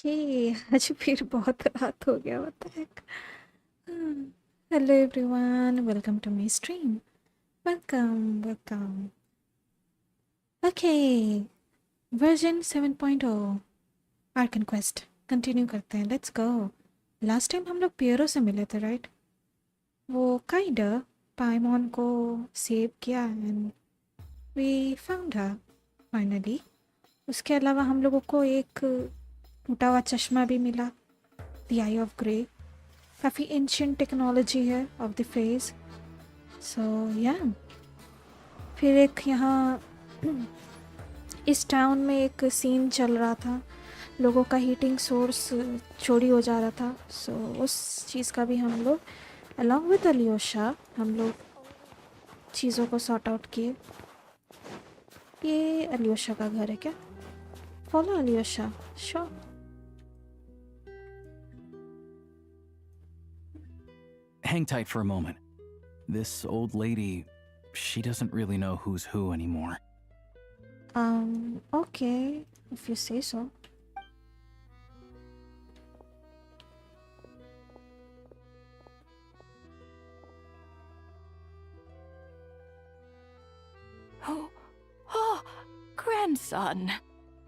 ये आज फिर बहुत रात हो गया what the heck. Hello everyone, welcome to my stream. Welcome. Okay, version 7.0 Archon Quest. Continue करते हैं, let's go. Last time हम लोग पियरो से मिले थे, right? वो काइडा पाइमॉन को सेव किया and we found her finally. उसके अलावा हम लोगों को एक टूटा हुआ चश्मा भी मिला, The Eye of Grey. काफ़ी एंशियंट टेक्नोलॉजी है ऑफ द फेज. सो या फिर एक यहाँ इस टाउन में एक सीन चल रहा था, लोगों का हीटिंग सोर्स चोरी हो जा रहा था. सो उस चीज़ का भी हम लोग अलॉन्ग विद अलियोशा हम लोग चीज़ों को सॉर्ट आउट किए. ये अलियोशा का घर है क्या? Follow Alyosha. Sure. Hang tight for a moment. This old lady, she doesn't really know who's who anymore. Okay, if you say so. Oh, grandson.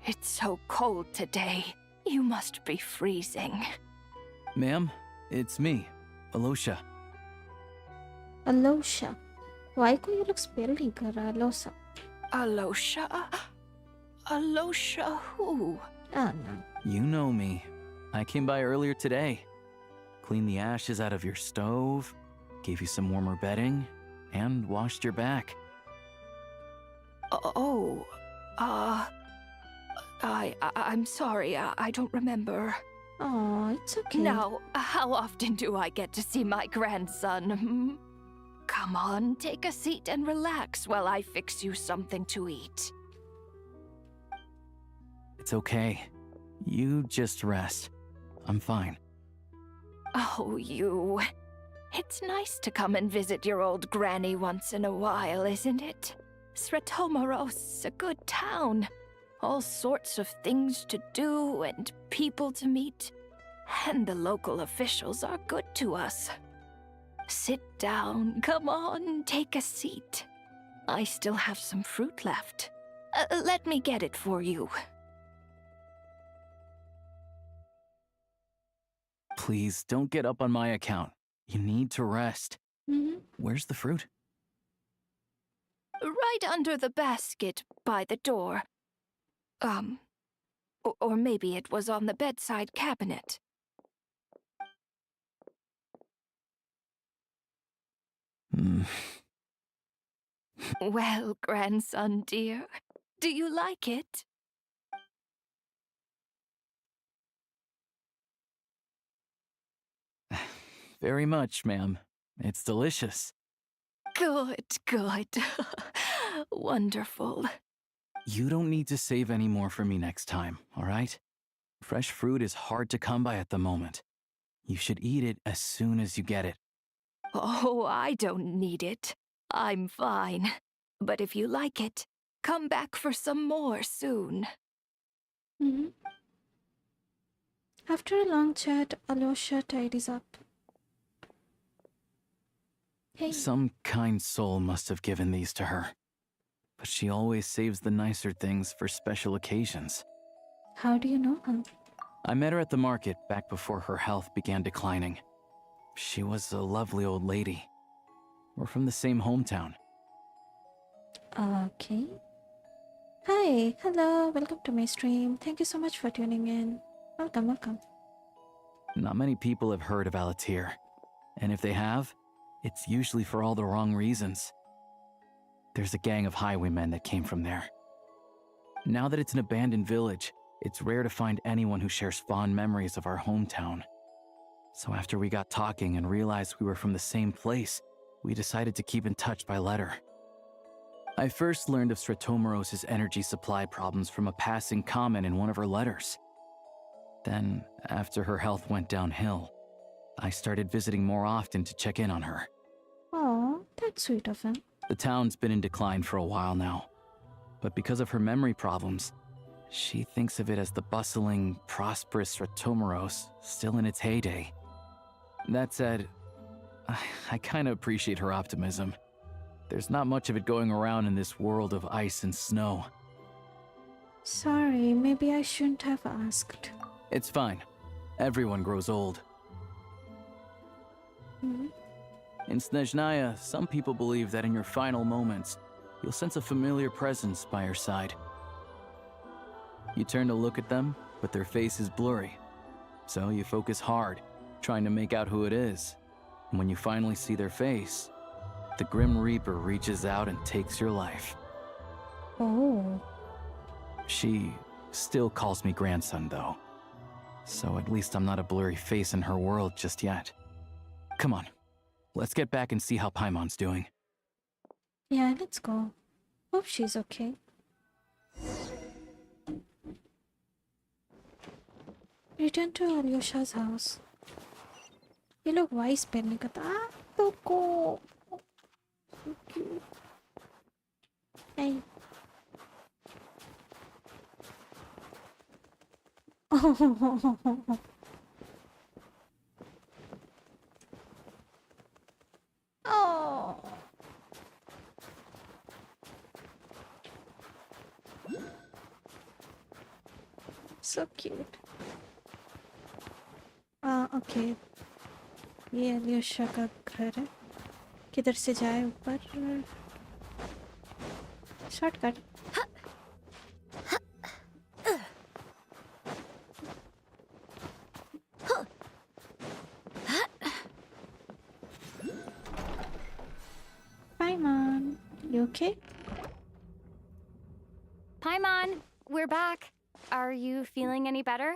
It's so cold today. You must be freezing. Ma'am, it's me, Alosha. Alosha. वाई को ये लोग spell नहीं कर रहा. अलोशा. Alosha? Alosha who? No. You know me. I came by earlier today. Cleaned the ashes out of your stove, gave you some warmer bedding, and washed your back. Oh, I'm sorry, I don't remember. Oh, it's okay. Now, how often do I get to see my grandson? Hmm? Come on, take a seat and relax while I fix you something to eat. It's okay. You just rest. I'm fine. Oh, you. It's nice to come and visit your old granny once in a while, isn't it? Sretomaros, a good town. All sorts of things to do and people to meet. And the local officials are good to us. Sit down, come on, take a seat. I still have some fruit left. Let me get it for you. Please don't get up on my account. You need to rest. Where's the fruit? Right under the basket by the door. Or maybe it was on the bedside cabinet. Well, grandson dear, do you like it? Very much, ma'am. It's delicious. Good. Wonderful. You don't need to save any more for me next time, all right? Fresh fruit is hard to come by at the moment. You should eat it as soon as you get it. Oh, I don't need it. I'm fine. But if you like it, come back for some more soon. After a long chat, Alyosha tidies up. Hey. Some kind soul must have given these to her. But she always saves the nicer things for special occasions. How do you know her? I met her at the market back before her health began declining. She was a lovely old lady. We're from the same hometown. Okay. Hi, hello, welcome to my stream. Thank you so much for tuning in. Welcome. Not many people have heard of Alatir. And if they have, it's usually for all the wrong reasons. There's a gang of highwaymen that came from there. Now that it's an abandoned village, it's rare to find anyone who shares fond memories of our hometown. So after we got talking and realized we were from the same place, we decided to keep in touch by letter. I first learned of Sretomaros' energy supply problems from a passing comment in one of her letters. Then, after her health went downhill, I started visiting more often to check in on her. Oh, that's sweet of him. The town's been in decline for a while now, but because of her memory problems, She thinks of it as the bustling, prosperous Ratomoros, still in its heyday. That said, I kind of appreciate her optimism. There's not much of it going around in this world of ice and snow. Sorry, maybe I shouldn't have asked. It's fine. Everyone grows old. Hmm? In Snezhnaya, some people believe that in your final moments, you'll sense a familiar presence by your side. You turn to look at them, but their face is blurry. So you focus hard, trying to make out who it is. And when you finally see their face, the Grim Reaper reaches out and takes your life. Oh. She still calls me grandson, though. So at least I'm not a blurry face in her world just yet. Come on, let's get back and see how Paimon's doing. Yeah, let's go. Hope she's okay. Return to Alyosha's house. ये लोग vice पहनने का था तो को so cute. Hey. Oh. So cute. Okay ये अलियोशा का घर है किधर से जाए ऊपर shortcut Paimon, you okay? Paimon, we're back. Are you feeling any better?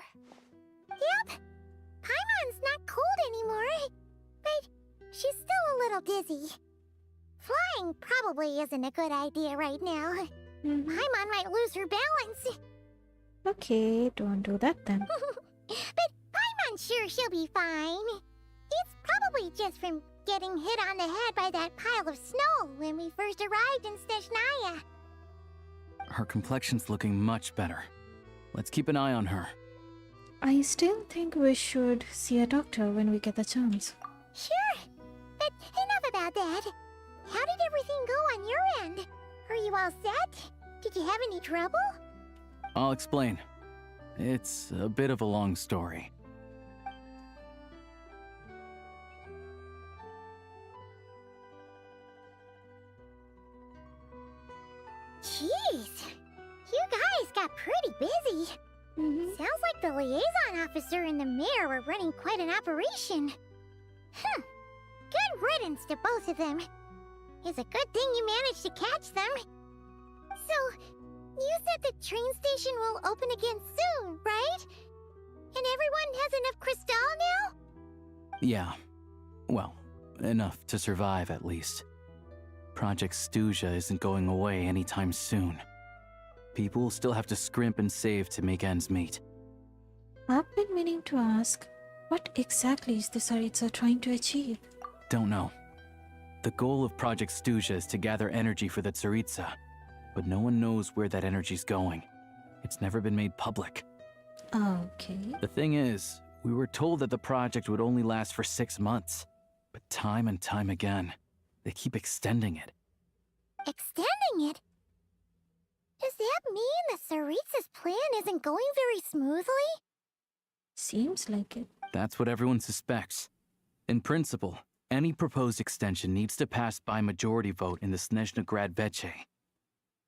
Yep. Paimon's not cold anymore, but she's still a little dizzy. Flying probably isn't a good idea right now. Paimon might lose her balance. Okay, don't do that then. But Paimon's sure she'll be fine. It's probably just from getting hit on the head by that pile of snow when we first arrived in Snezhnaya. Her complexion's looking much better. Let's keep an eye on her. I still think we should see a doctor when we get the chance. Sure, but enough about that. How did everything go on your end? Are you all set? Did you have any trouble? I'll explain. It's a bit of a long story. Jeez, you guys got pretty busy. Sounds like the liaison officer and the mayor were running quite an operation. Good riddance to both of them. It's a good thing you managed to catch them. So, you said the train station will open again soon, right? And everyone has enough crystal now? Yeah. Well, enough to survive at least. Project Stuja isn't going away anytime soon. People will still have to scrimp and save to make ends meet. I've been meaning to ask, what exactly is the Tsaritsa trying to achieve? Don't know. The goal of Project Stuja is to gather energy for the Tsaritsa, but no one knows where that energy's going. It's never been made public. Okay. The thing is, we were told that the project would only last for 6 months, but time and time again, they keep extending it. Extending it? Does that mean the Tsaritsa's plan isn't going very smoothly? Seems like it. That's what everyone suspects. In principle, any proposed extension needs to pass by majority vote in the Snezhnaya.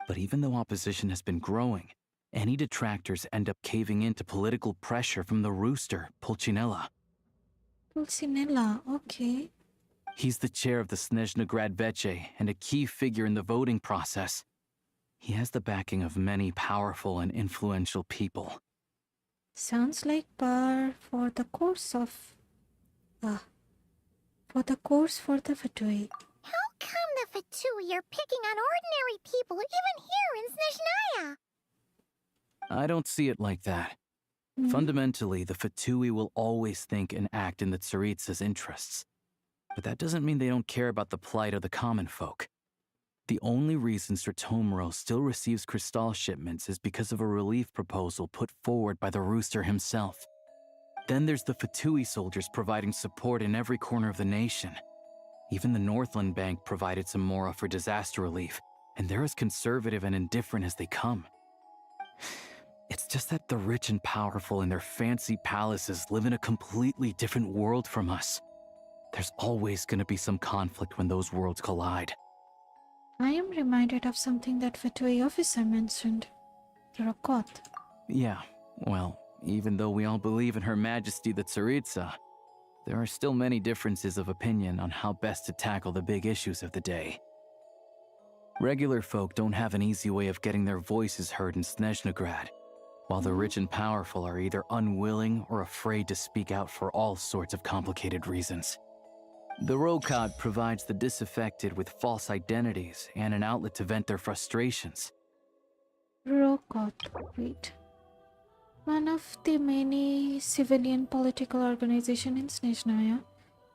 But even though opposition has been growing, any detractors end up caving in to political pressure from the rooster, Pulcinella. Pulcinella, okay. He's the chair of the Snezhnaya and a key figure in the voting process. He has the backing of many powerful and influential people. Sounds like par for the course of... for the course for the Fatui. How come the Fatui are picking on ordinary people even here in Snezhnaya? I don't see it like that. Fundamentally, the Fatui will always think and act in the Tsaritsa's interests. But that doesn't mean they don't care about the plight of the common folk. The only reason Stratomero still receives Crystal shipments is because of a relief proposal put forward by the Rooster himself. Then there's the Fatui soldiers providing support in every corner of the nation. Even the Northland Bank provided some mora for disaster relief, and they're as conservative and indifferent as they come. It's just that the rich and powerful in their fancy palaces live in a completely different world from us. There's always going to be some conflict when those worlds collide. I am reminded of something that Fatui officer mentioned. Rokot. Yeah, well, even though we all believe in Her Majesty the Tsaritsa, there are still many differences of opinion on how best to tackle the big issues of the day. Regular folk don't have an easy way of getting their voices heard in Snezhnograd, while the rich and powerful are either unwilling or afraid to speak out for all sorts of complicated reasons. The Rokot provides the disaffected with false identities and an outlet to vent their frustrations. Rokot. Wait. One of the many civilian political organizations in Snezhnaya.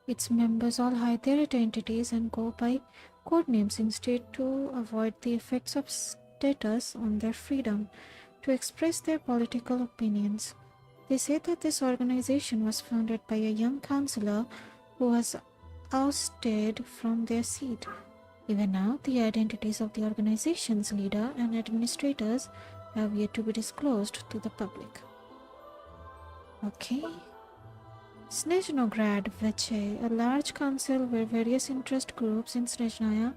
Its members all hide their identities and go by code names instead to avoid the effects of status on their freedom to express their political opinions. They say that this organization was founded by a young councillor who was ousted from their seat. Even now, the identities of the organization's leader and administrators have yet to be disclosed to the public. Okay. Snezhnograd Veche, a large council where various interest groups in Snezhnaya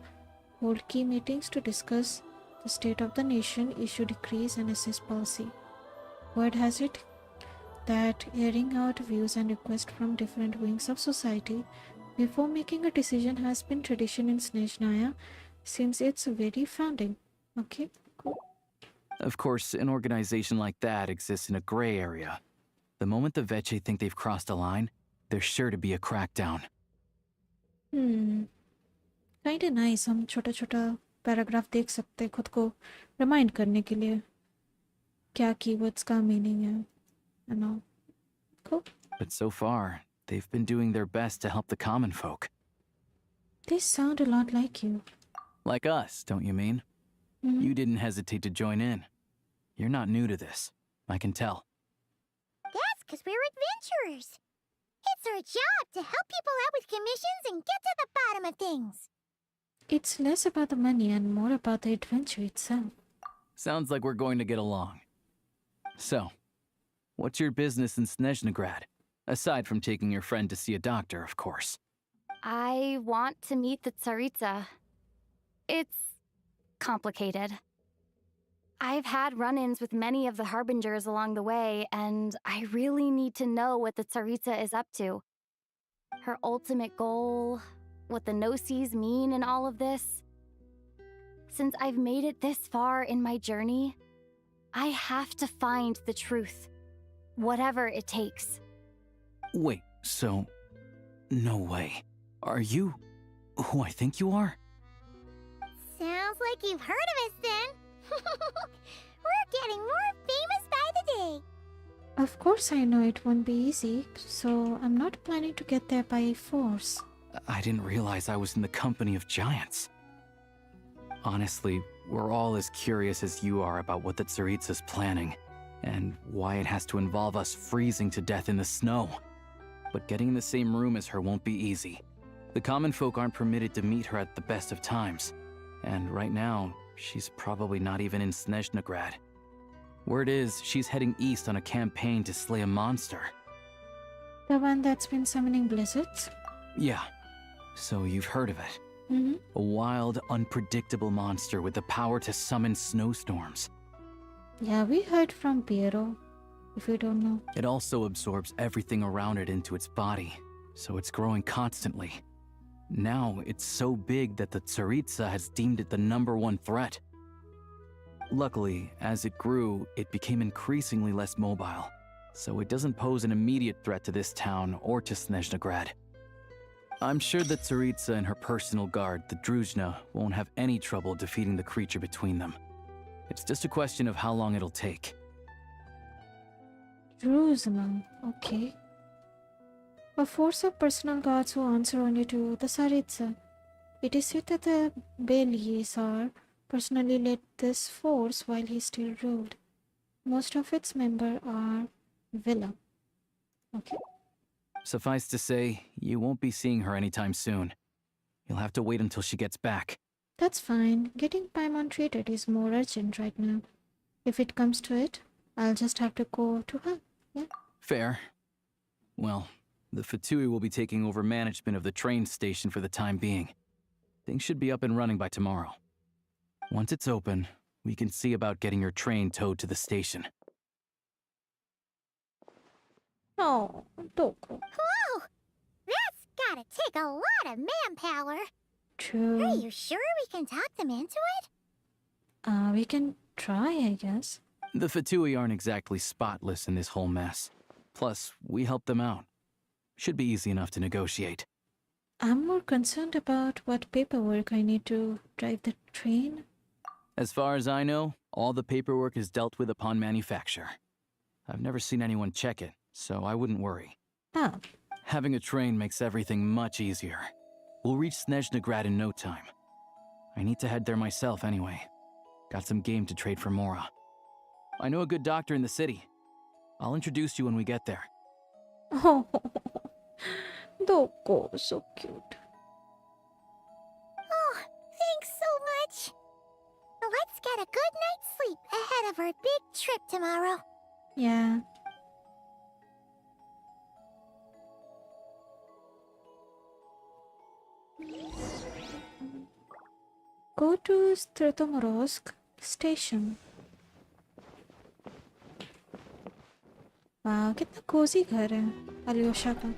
hold key meetings to discuss the state of the nation, issue decrees, and assess policy. Word has it that airing out views and requests from different wings of society before making a decision has been tradition in Snezhnaya since its very founding. Okay, cool. Of course, an organization like that exists in a gray area. The moment the Veche think they've crossed a line, there's sure to be a crackdown. Kinda nice. हम छोटा-छोटा paragraph देख सकते हैं खुद को remind करने के लिए क्या कीवर्ड्स का मीनिंग है and all. Cool. But so far, they've been doing their best to help the common folk. They sound a lot like you. Like us, don't you mean? You didn't hesitate to join in. You're not new to this. I can tell. That's because we're adventurers. It's our job to help people out with commissions and get to the bottom of things. It's less about the money and more about the adventure itself. Sounds like we're going to get along. So, what's your business in Snezhnograd? Aside from taking your friend to see a doctor, of course. I want to meet the Tsaritsa. It's complicated. I've had run-ins with many of the Harbingers along the way, and I really need to know what the Tsaritsa is up to. Her ultimate goal, what the Gnosis mean in all of this. Since I've made it this far in my journey, I have to find the truth, whatever it takes. Wait, so... No way. Are you who I think you are? Sounds like you've heard of us then. We're getting more famous by the day. Of course I know it won't be easy, so I'm not planning to get there by force. I didn't realize I was in the company of giants. Honestly, we're all as curious as you are about what the Tsaritsa's planning, and why it has to involve us freezing to death in the snow. But getting in the same room as her won't be easy. The common folk aren't permitted to meet her at the best of times, and right now, she's probably not even in Snezhnograd. Word is, she's heading east on a campaign to slay a monster. The one that's been summoning blizzards? Yeah, so you've heard of it. A wild, unpredictable monster with the power to summon snowstorms. Yeah, we heard from Piero, if you don't know. It also absorbs everything around it into its body, so it's growing constantly. Now, it's so big that the Tsaritsa has deemed it the #1 threat. Luckily, as it grew, it became increasingly less mobile, so it doesn't pose an immediate threat to this town or to Snezhnograd. I'm sure that Tsaritsa and her personal guard, the Druzhna, won't have any trouble defeating the creature between them. It's just a question of how long it'll take. Jerusalem, okay. A force of personal guards who answer only to the Tsaritsa. It is said that the Acer personally led this force while he still ruled. Most of its members are Villa. Okay. Suffice to say, you won't be seeing her anytime soon. You'll have to wait until she gets back. That's fine. Getting Paimon treated is more urgent right now. If it comes to it, I'll just have to go to her. Yeah. Fair. Well, the Fatui will be taking over management of the train station for the time being. Things should be up and running by tomorrow. Once it's open, we can see about getting your train towed to the station. Oh, Doko. Whoa! That's gotta take a lot of manpower. True. Are you sure we can talk them into it? We can try, I guess. The Fatui aren't exactly spotless in this whole mess. Plus, we helped them out. Should be easy enough to negotiate. I'm more concerned about what paperwork I need to drive the train. As far as I know, all the paperwork is dealt with upon manufacture. I've never seen anyone check it, so I wouldn't worry. Ah, Having a train makes everything much easier. We'll reach Snezhnegrad in no time. I need to head there myself anyway. Got some game to trade for Mora. I know a good doctor in the city. I'll introduce you when we get there. oh, Doko, so cute. Oh, thanks so much. Let's get a good night's sleep ahead of our big trip tomorrow. Yeah. Go to Stratomorsk station. वाह कितना Cozi घर है अलियोशा का.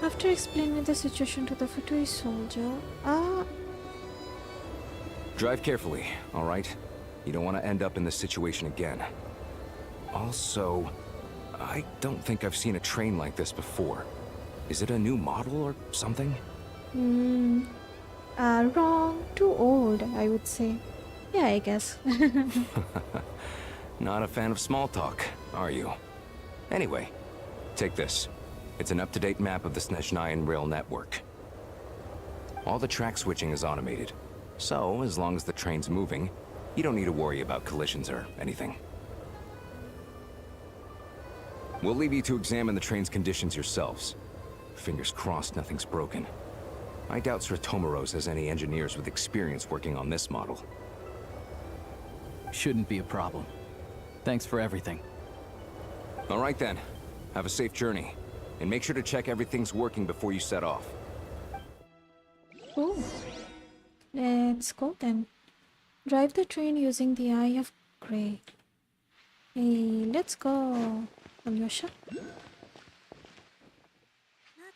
After explaining the situation to the Fatui soldier, Drive carefully, all right? You don't want to end up in this situation again. Also, I don't think I've seen a train like this before. Is it a new model or something? wrong, too old, I would say. Yeah, I guess. Not a fan of small talk, are you? Anyway, take this. It's an up-to-date map of the Snezhnayan rail network. All the track switching is automated, so as long as the train's moving, you don't need to worry about collisions or anything. We'll leave you to examine the train's conditions yourselves. Fingers crossed nothing's broken. I doubt Sratomoros has any engineers with experience working on this model. Shouldn't be a problem. Thanks for everything. All right then. Have a safe journey. And make sure to check everything's working before you set off. Cool. Let's go then. Drive the train using the Eye of Grey. Hey, let's go, Alyosha. Not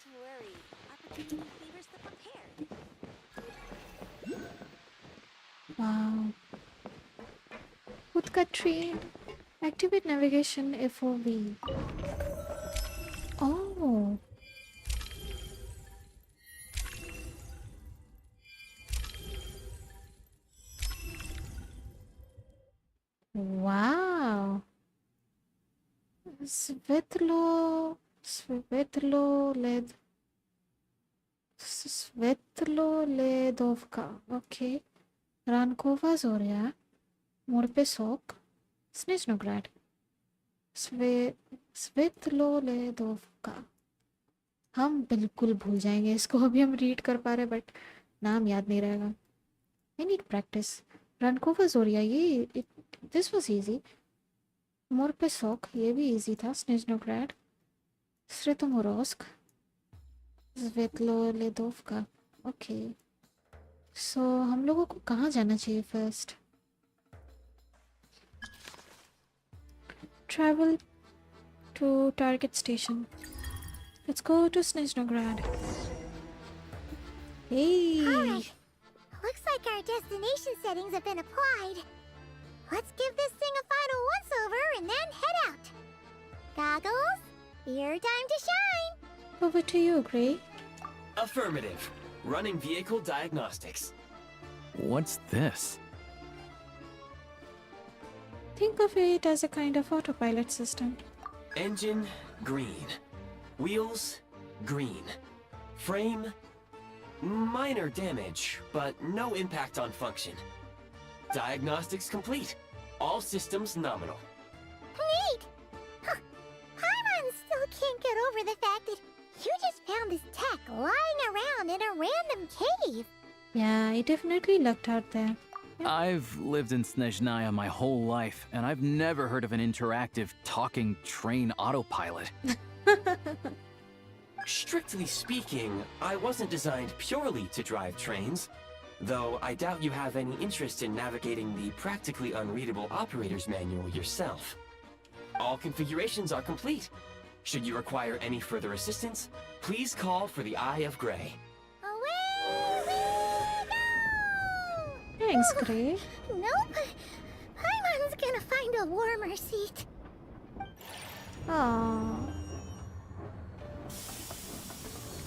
to worry. Opportunity favors the prepared. Wow. Utka train. Activate navigation FOV. Oh. Wow. Svetloledovka. Okay. Rankova Zoria. Morpesok. Snezhnograd. स्वेतलोलेदोव्का. हम बिल्कुल भूल जाएंगे इसको. अभी हम read कर पा रहे बट नाम याद नहीं रहेगा. I need practice. रनकोवा जोरिया ये दिस वाज इजी. मोरपेसोक ये भी इजी था. स्निज्नोग्राड. स्रेतोमोरोस्क. स्वेतलोलेदोव्का. ओके सो हम लोगों को कहाँ जाना चाहिए first? Travel to target station. Let's go to Snezhnograd. Hey! Alright. Looks like like our destination settings have been applied. Let's give this thing a final once-over and then head out. Goggles, your time to shine. Over to you, Gray. Affirmative. Running vehicle diagnostics. What's this? Think of it as a kind of autopilot system. Engine, green. Wheels, green. Frame, minor damage, but no impact on function. Diagnostics complete. All systems nominal. Neat! Huh. Paimon still can't get over the fact that you just found this tech lying around in a random cave. Yeah, I definitely lucked out there. I've lived in Snezhnaya my whole life, and I've never heard of an interactive talking train autopilot. Strictly speaking, I wasn't designed purely to drive trains, though I doubt you have any interest in navigating the practically unreadable operator's manual yourself. All configurations are complete. Should you require any further assistance, please call for the Eye of Grey. Away we go! Thanks, Gray. Nope. Paimon's gonna find a warmer seat. Aww.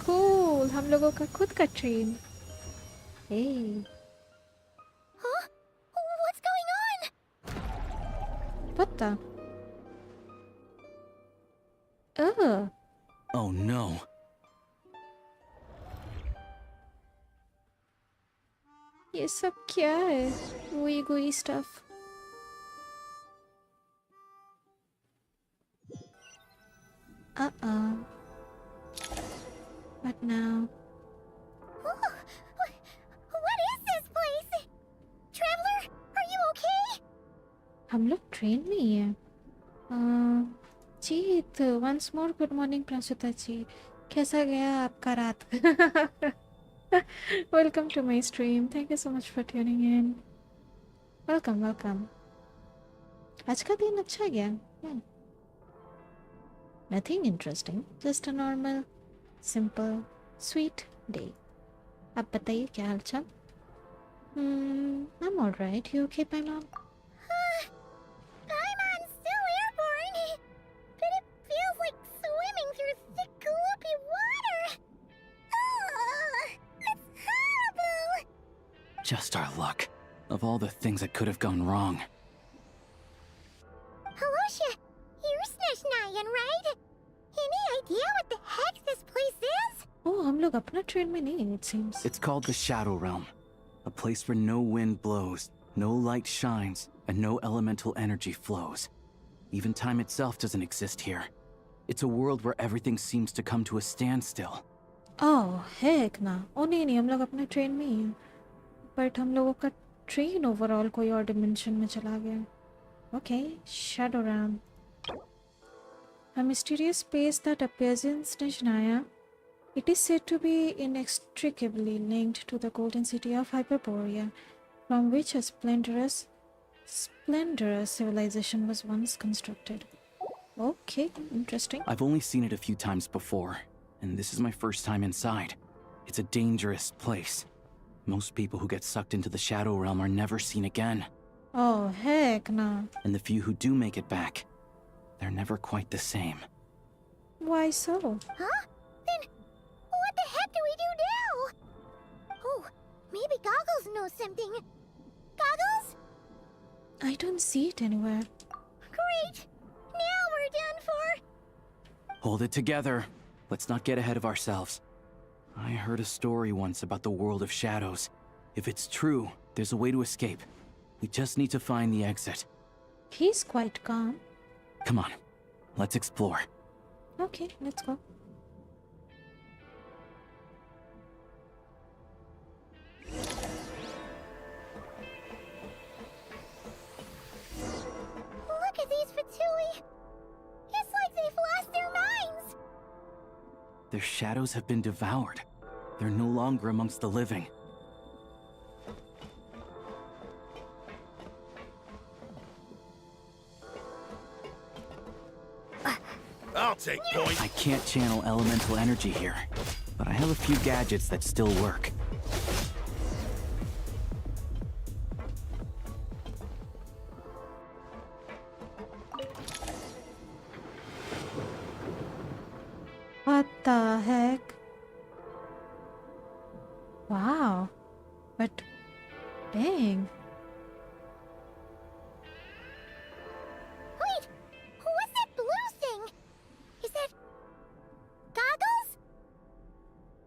Cool. हम लोगों का खुद का train. Hey. Huh? What's going on? What the? Oh. Oh no. ये सब क्या है? Gooey gooey stuff. Uh-oh. What now? Oh, what is this place? Traveler, are you okay? हम लोग ट्रेन में ही हैं. जीत, once more good morning प्रांशुता जी. कैसा गया आपका रात? Welcome to my stream. Thank you so much for tuning in. Welcome, welcome. आज का दिन अच्छा गया. Nothing interesting. Just a normal, simple, sweet day. आप बताइए क्या हालचाल? I'm alright. You okay, my mom? Paimon's still airborne, but it feels like swimming through thick, gloopy water. It's horrible. Just our luck. Of all the things that could have gone wrong. Halosha, you're Snezhnayan, right? Any idea what the heck this place is? Oh, हम लोग अपना train में नहीं, it seems. It's called the Shadow Realm. A place where no wind blows, no light shines, and no elemental energy flows. Even time itself doesn't exist here. It's a world where everything seems to come to a standstill. Oh, heck ना. Oh नहीं नहीं, हम लोग अपने train में ही हैं. But हम लोगों का ट्रेन ओवरऑल कोई और डिमेंशन में चला गया. Okay, Shadow Realm. A mysterious space that appears in Snezhnaya. It is said to be inextricably linked to the golden city of Hyperborea, from which a splendorous civilization was once constructed. Okay, interesting. I've only seen it a few times before, and this is my first time inside. It's a dangerous place. Most people who get sucked into the Shadow Realm are never seen again. Oh, heck no. And the few who do make it back, they're never quite the same. Why so? Huh? Then what the heck do we do now? Oh, maybe Goggles knows something. Goggles? I don't see it anywhere. Great! Now we're done for. Hold it together. Let's not get ahead of ourselves. I heard a story once about the world of shadows. If it's true, there's a way to escape. We just need to find the exit. He's quite calm. Come on, let's explore. Okay, let's go. Look at these Fatui. It's like they've lost their minds. Their shadows have been devoured. They're no longer amongst the living. I'll take point. I can't channel elemental energy here, but I have a few gadgets that still work. the heck? Wow. But dang. Wait, what's that blue thing? Is that goggles?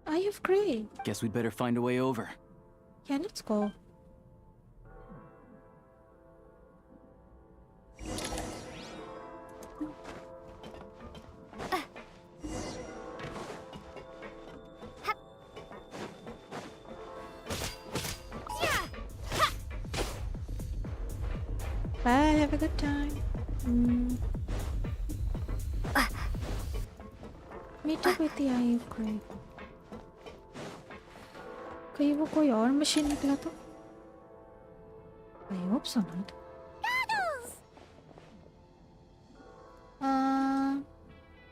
Eye of Grey. Guess we'd better find a way over. Yeah, let's go. Bye, have a good time. Meet up with the Eye of Grey. कहीं वो कोई और machine निकला तो? I hope so not. Goggles!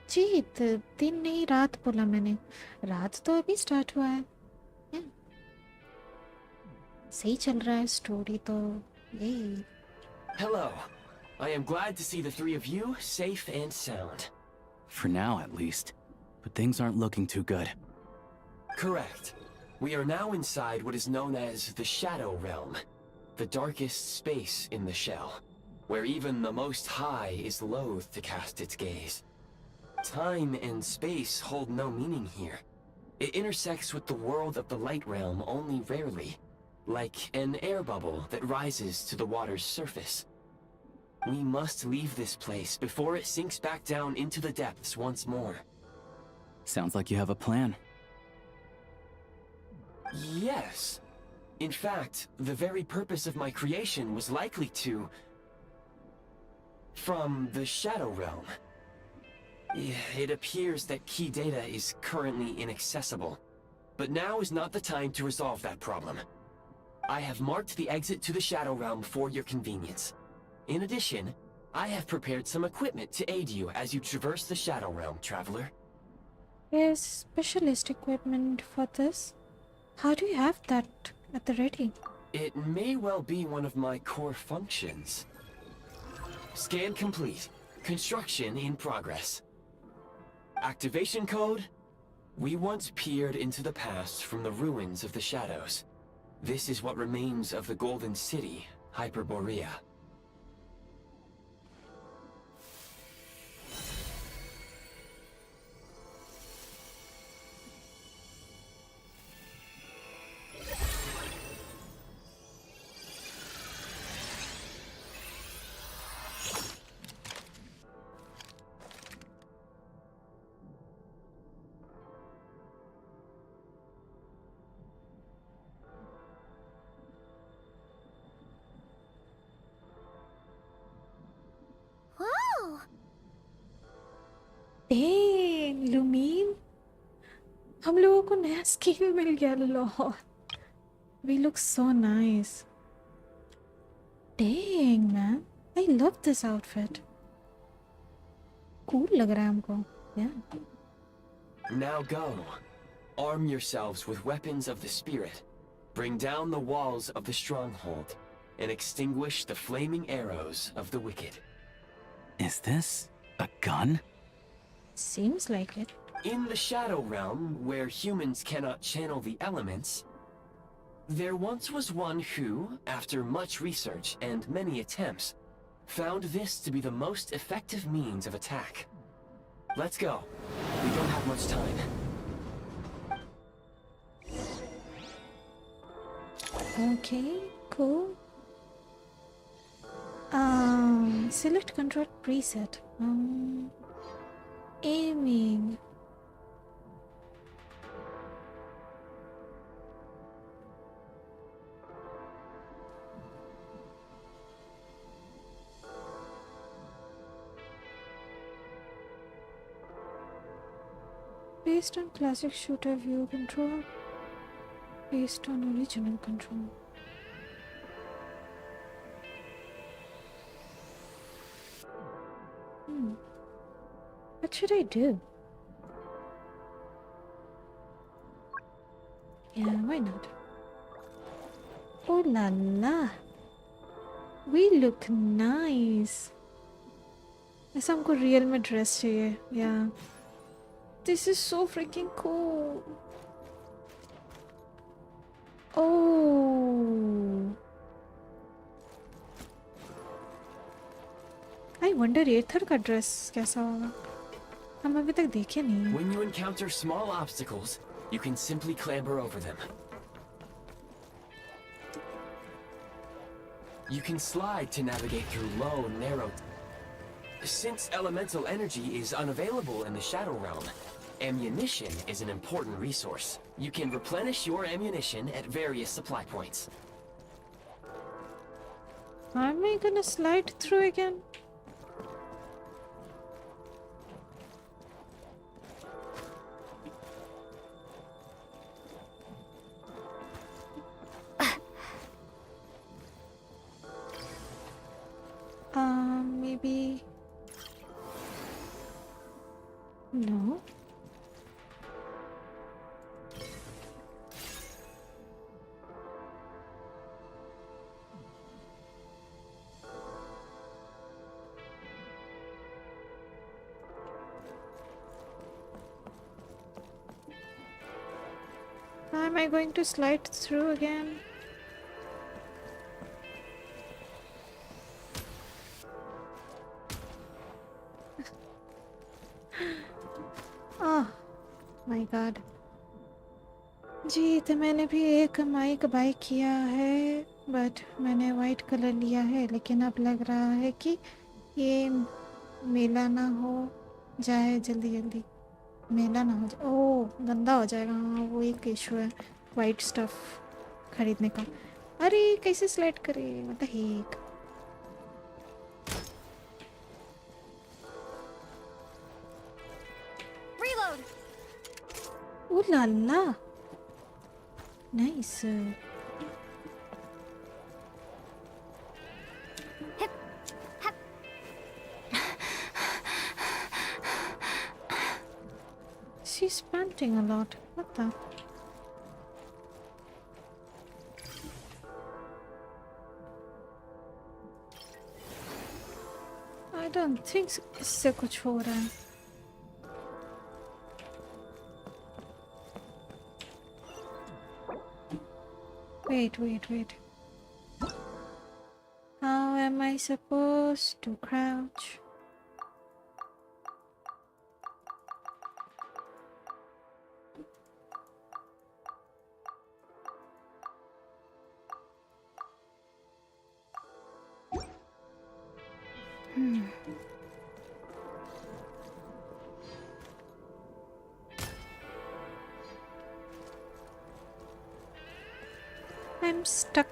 जीत, दिन नहीं रात बोला मैंने. रात तो अभी स्टार्ट हुआ है. Yeah. सही चल रहा है स्टोरी तो. Yay. Hello. I am glad to see the three of you safe and sound. For now, at least. But things aren't looking too good. Correct. We are now inside what is known as the Shadow Realm, the darkest space in the shell, where even the Most High is loath to cast its gaze. Time and space hold no meaning here. It intersects with the world of the Light Realm only rarely, like an air bubble that rises to the water's surface. We must leave this place before it sinks back down into the depths once more. Sounds like you have a plan. Yes. In fact, the very purpose of my creation was likely to... from the Shadow Realm. It appears that key data is currently inaccessible, but now is not the time to resolve that problem. I have marked the exit to the Shadow Realm for your convenience. In addition, I have prepared some equipment to aid you as you traverse the Shadow Realm, traveler. There's specialist equipment for this. How do you have that at the ready? It may well be one of my core functions. Scan complete. Construction in progress. Activation code? We once peered into the past from the ruins of the shadows. This is what remains of the Golden City, Hyperborea. Whoa! Dang, Lumine. हम लोगों को नया skin मिल गया Lord. We look so nice. Dang, man. I love this outfit. Cool लग रहा है हमको. Yeah. Now go. Arm yourselves with weapons of the spirit. Bring down the walls of the stronghold and extinguish the flaming arrows of the wicked. Is this a gun? Seems like it. In the Shadow Realm, where humans cannot channel the elements, there once was one who, after much research and many attempts, found this to be the most effective means of attack. Let's go. We don't have much time. Okay, cool. Select control preset. Aiming. Based on classic shooter view control. Based on original control. What should I do? Yeah, why not? Oh la la. We look nice. ऐसा हमको real में dress चाहिए. Yeah. This is so freaking cool. Oh. I wonder एथर का dress कैसा होगा. हम अभी तक देखे नहीं. When you encounter small obstacles, you can simply clamber over them. You can slide to navigate through low, narrow... Since elemental energy is unavailable in the Shadow Realm, ammunition is an important resource. You can replenish your ammunition at various supply points. Am I gonna slide through again? Maybe... No. Am I going to slide through again? Oh my god. जी तो मैंने भी एक mic bye किया है but मैंने white colour लिया है लेकिन अब लग रहा है कि ये मेला ना हो जाए जल्दी जल्दी मेला ना हो जाए ओह गंदा हो जाएगा हाँ वो एक इशू है वाइट स्टफ खरीदने का अरे कैसे स्लाइड करे मतलब हेक ओ लाला nice She's panting a lot. What the? I don't think इससे कुछ हो रहा है. Wait. How am I supposed to crouch? I'm stuck.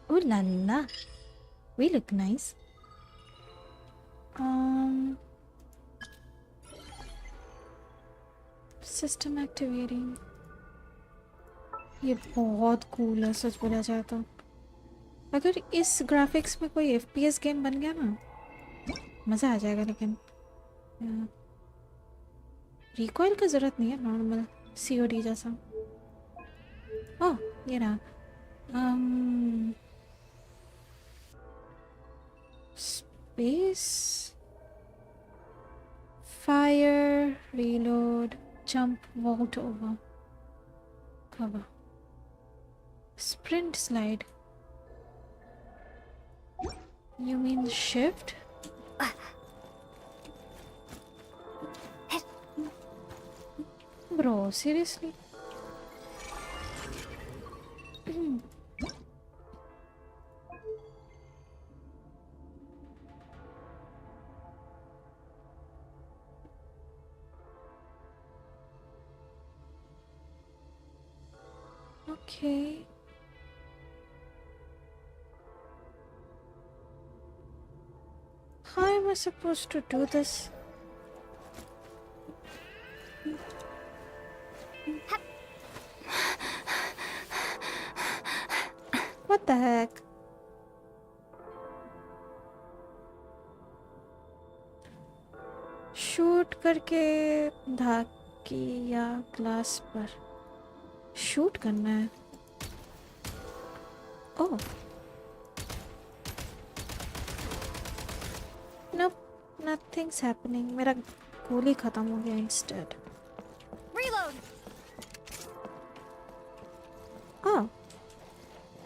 Ooh la la. We look nice. System activating. ये बहुत कूल है सच बोला जाए तो अगर इस ग्राफिक्स में कोई FPS गेम बन गया ना मज़ा आ जाएगा लेकिन रिकॉइल की ज़रूरत नहीं है नॉर्मल COD जैसा ओह ये रहा space fire reload jump vault over cover sprint slide you mean shift bro seriously Okay. How am I supposed to do this? What the heck? Shoot करके धाकी या ग्लास पर शूट करना है। Oh no, nothing's happening. मेरा गोली खत्म हो गया instead. Reload! Oh,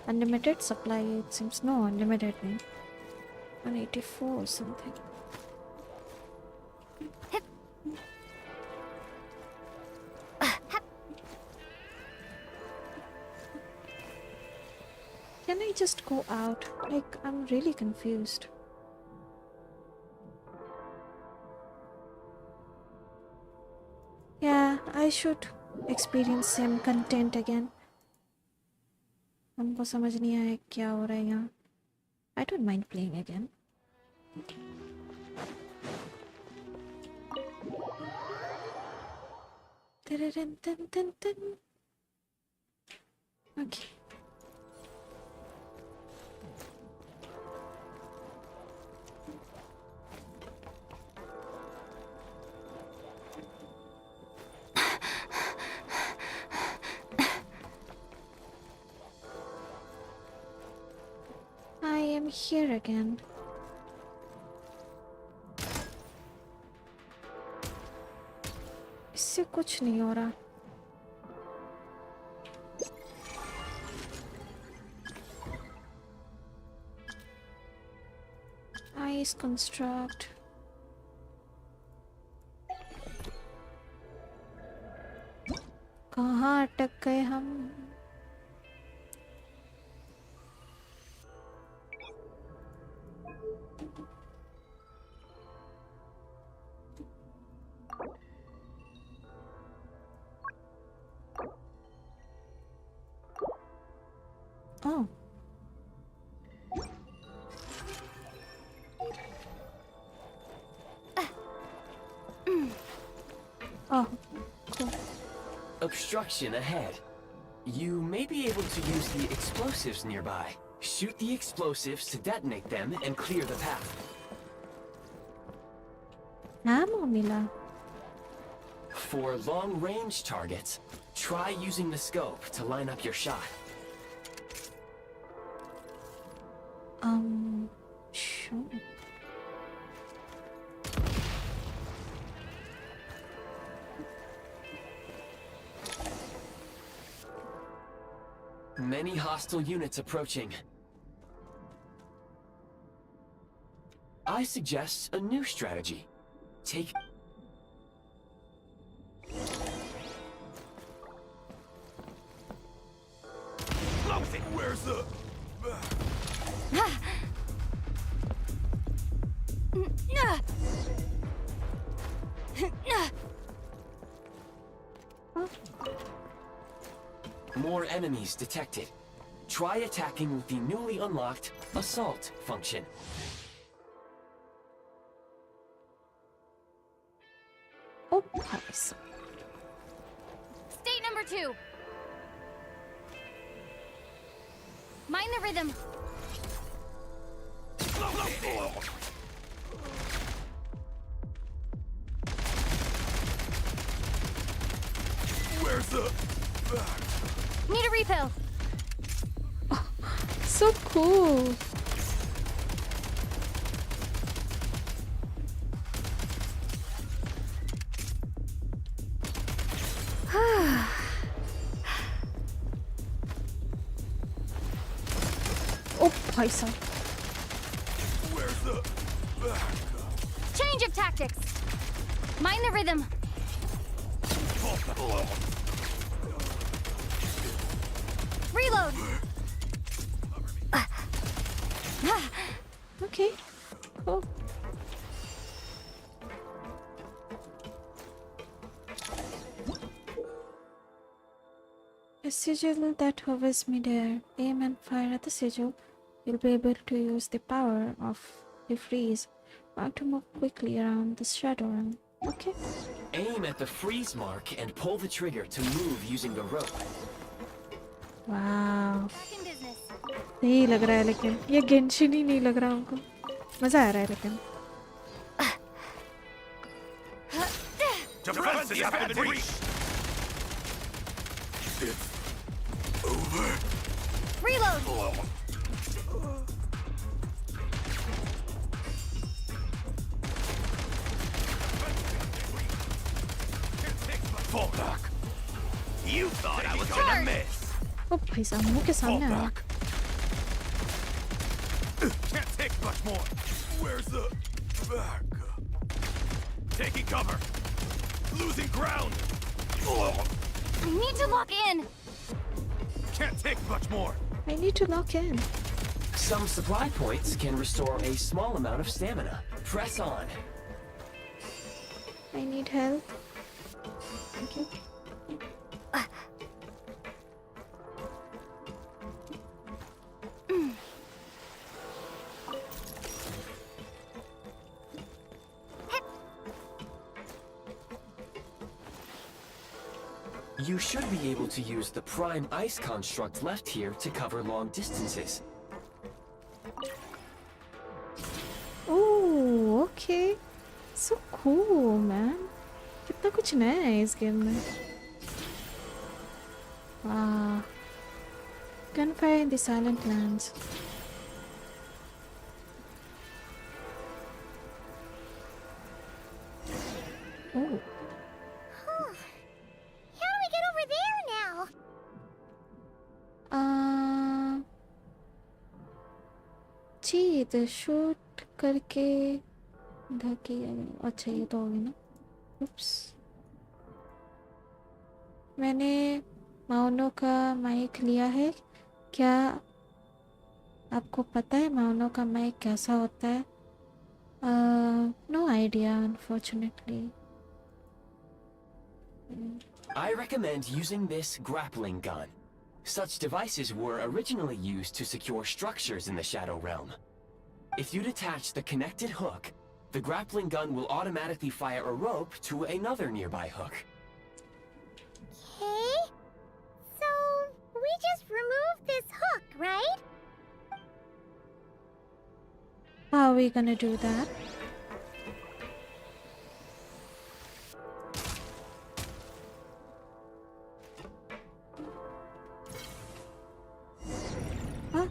unlimited supply. It seems no unlimited नहीं, 184 or something. Can I just go out? Like, I'm really confused. Yeah, I should experience same content again. हमको समझ नहीं आया क्या हो रहा है यहाँ। I don't mind playing again. Okay. I am here again. इससे कुछ नहीं हो रहा। Ice construct. कहाँ अटक गए हम? Oh. Oh, cool. Obstruction ahead. You may be able to use the explosives nearby. Shoot the explosives to detonate them and clear the path. Ammo मिला. For long-range targets, try using the scope to line up your shot. Sure. Many hostile units approaching. I suggest a new strategy. Take... Where's the... More enemies detected. Try attacking with the newly unlocked Assault function. Oh, nice. State number 2. Mind the rhythm. Where's the... Need a refill. So cool. Oh, भाई साहब. Where's the... Change of tactics. Mind the rhythm. Reload. Okay. Cool. A sigil that hovers midair. Aim and fire at the sigil. You'll be able to use the power of the freeze to move quickly around the shadow realm. Okay. Aim at the freeze mark and pull the trigger to move using the rope. Wow. Back in business. नहीं लग रहा है लेकिन ये Genshin ही नहीं लग रहा हमको. मजा आ रहा है लेकिन. Defenses have been breached! It's over. Reload! Fall back. You thought I was Charge. gonna miss. ओ भाई साहब मुंह के Fall सामने आया back. Can't take much more. Where's the back? Taking cover. Losing ground. I need to lock in! Can't take much more. I need to lock in. Some supply points can restore a small amount of stamina. Press on. I need help. Thank you. You should be able to use the prime ice construct left here to cover long distances. Oh, okay. So cool, man. कितना कुछ नया है इस game में. Wow. Gunfire in the Silent Lands. Oh. How do we get over there now? जी तो shoot करके धकी. अच्छा ये तो हो गया ना. Oops. मैंने माउनो का माइक लिया है. क्या आपको पता है माउनो का माइक कैसा होता है? No idea, unfortunately. I recommend using this grappling gun. Such devices were originally used to secure structures in the Shadow Realm. If you detach the connected hook, the grappling gun will automatically fire a rope to another nearby hook. Okay. So, we just removed this hook, right? How are we gonna do that? Huh?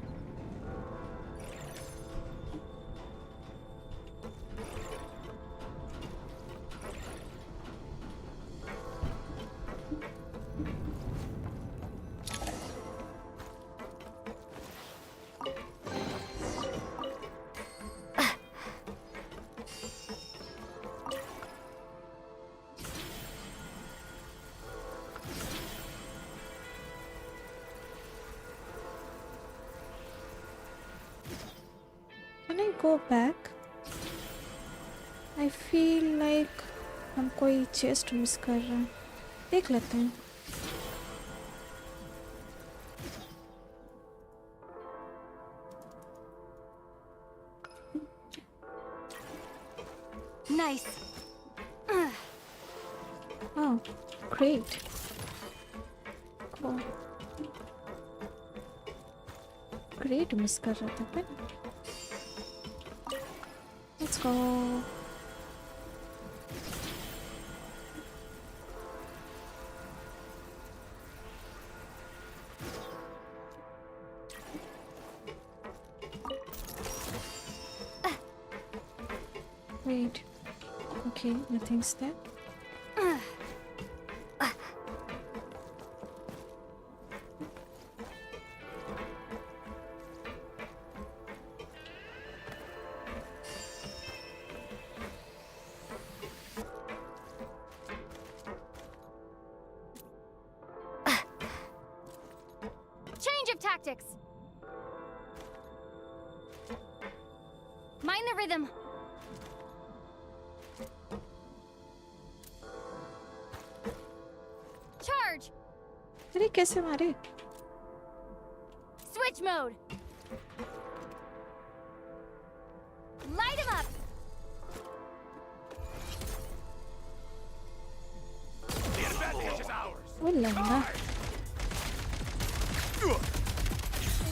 Can I go back? I feel like हम कोई chest miss कर रहे हैं. देख लेते हैं. Nice. Oh, great. Cool. Great miss कर रहा था मैं. Let's go. Wait. Okay, nothing's there. Change of tactics. Mind the rhythm. Charge. अरे कैसे मारे? Switch mode. Light him up. The advantage is ours. Oh la la.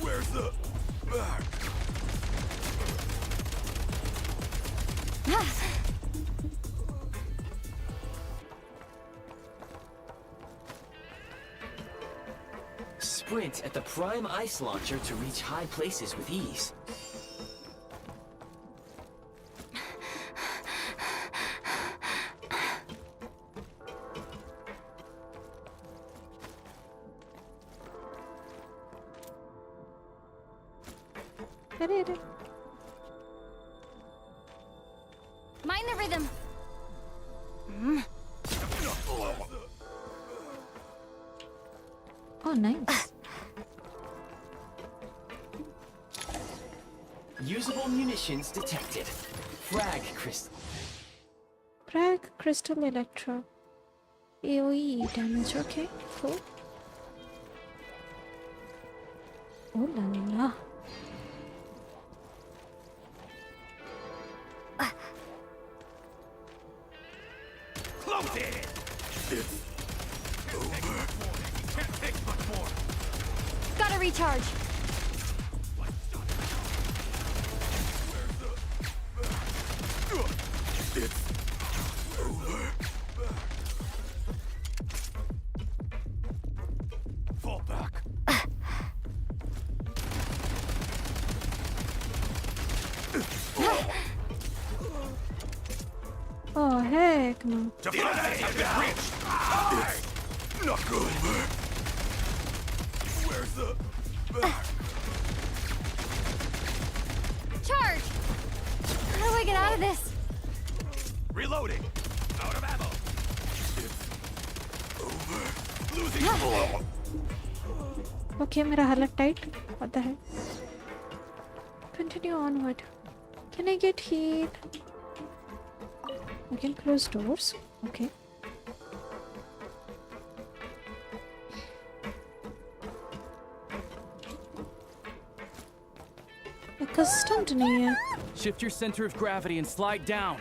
Where's the back? sprint at the prime ice launcher to reach high places with ease. अरे Mind the rhythm. Oh, nice. Usable munitions detected. Frag crystal. Frag crystal electro. AoE damage. Okay, cool. Oh la la. Close it! It's over. Can't take much more. Gotta recharge. It's over. Fall back. Oh heck no. Defenses have been breached. It's not over. Where's the... Charge! How do I get out of this? Reloading. Out of ammo. It's over. Losing... Okay, मेरा हालत tight. What the heck? Continue onward. Can I get heat? I can close doors. Okay. Accustomed नहीं है. Shift your center of gravity and slide down.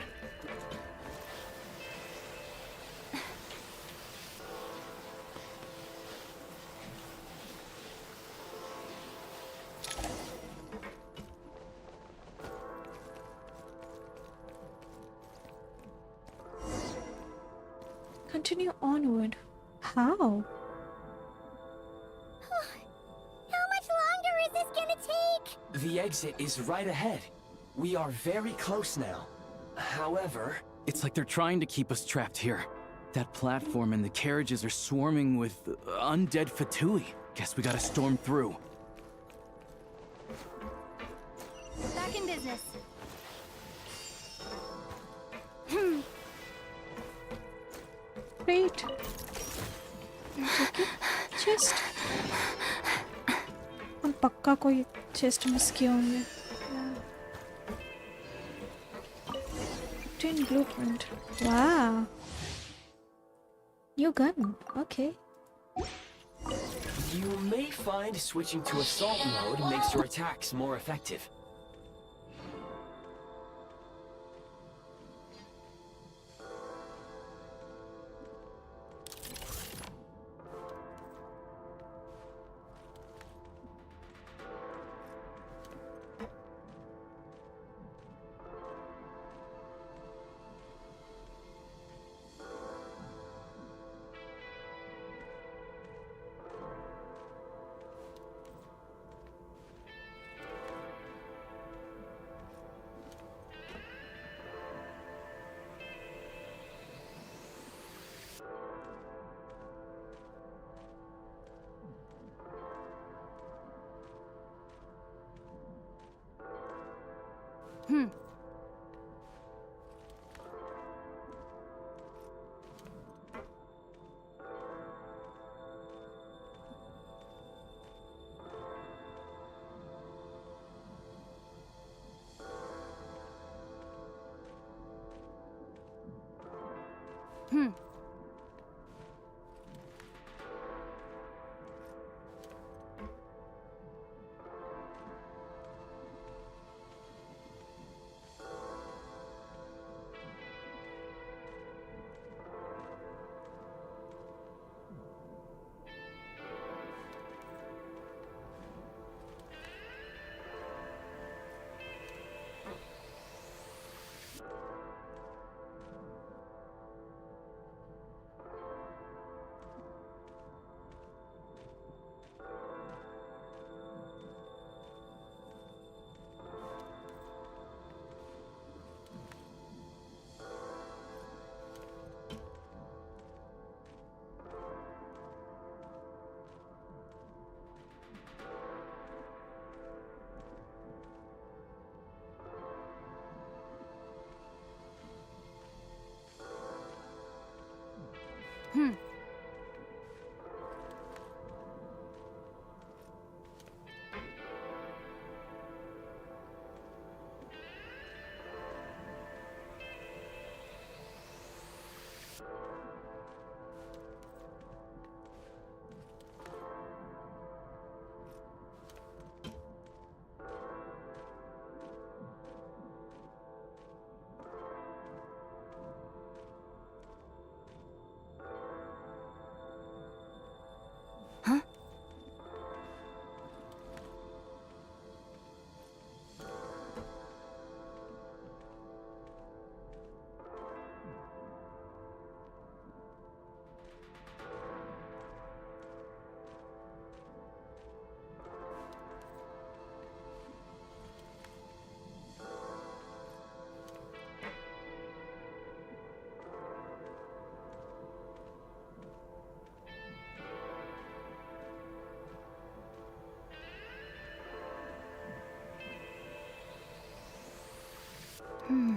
Continue onward. How? How much longer is this gonna take? The exit is right ahead. We are very close now. However, It's like they're trying to keep us trapped here. That platform and the carriages are swarming with undead Fatui. Guess we gotta storm through. Back in business. Great. Chest. हम पक्का कोई chest miss किए होंगे. Tin blueprint. Wow. New gun. Okay. you may find switching to assault mode makes your attacks more effective. Hmm.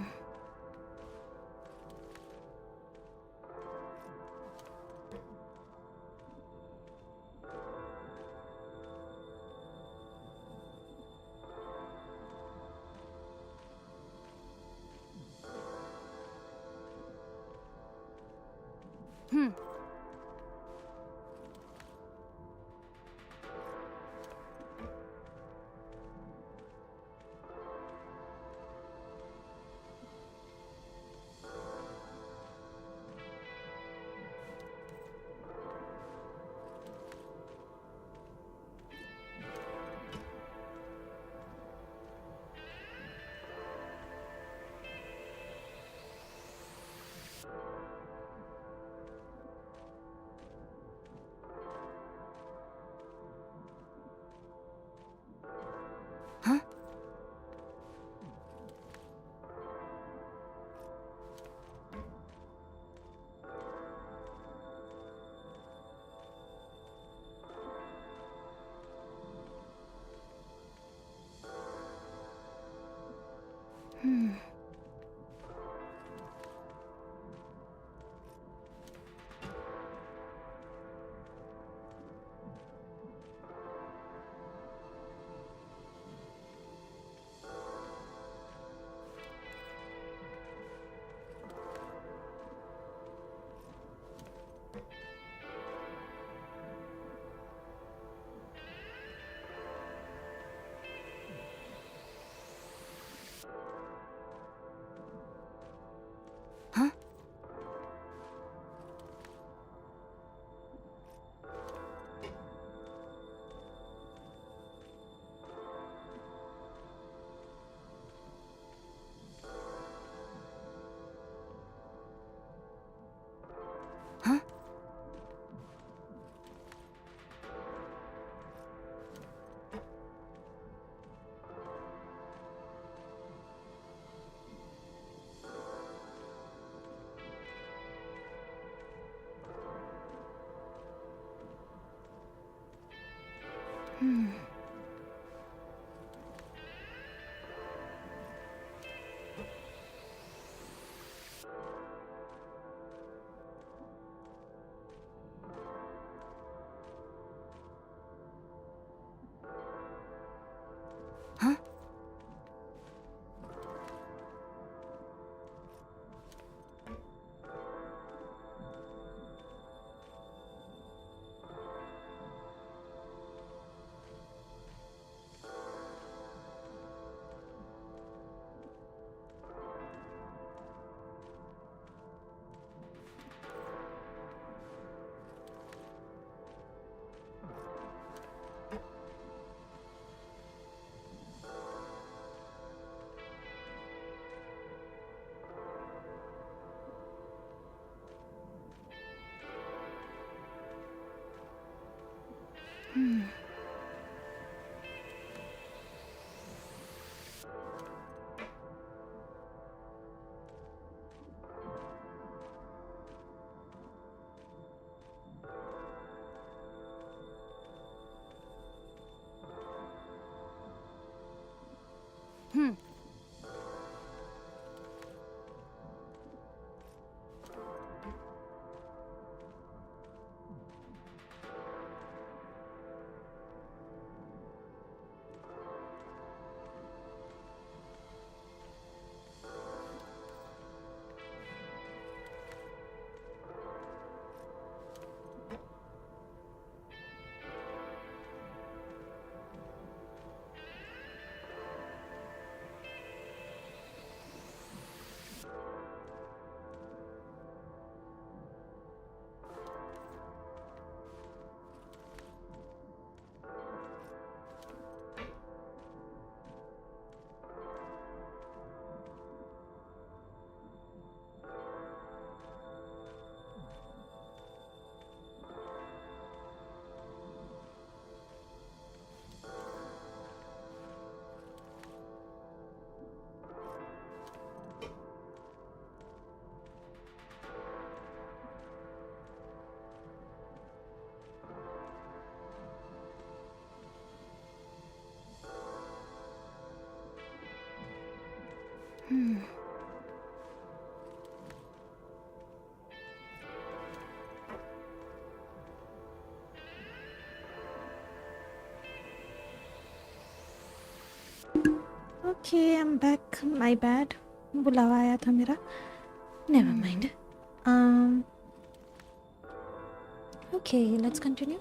Okay, I'm back. My bad. बुलावा आया था मेरा. Never mind. Okay, let's continue.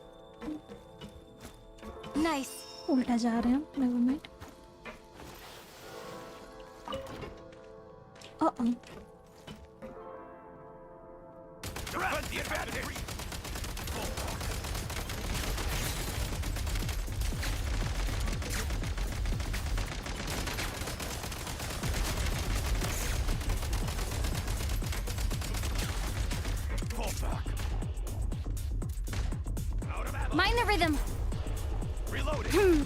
Nice. उल्टा जा रहे हैं हम. Never mind. Uh-oh. Direct the advantage. Fall back. Out of ammo. Mind the rhythm. Reloading.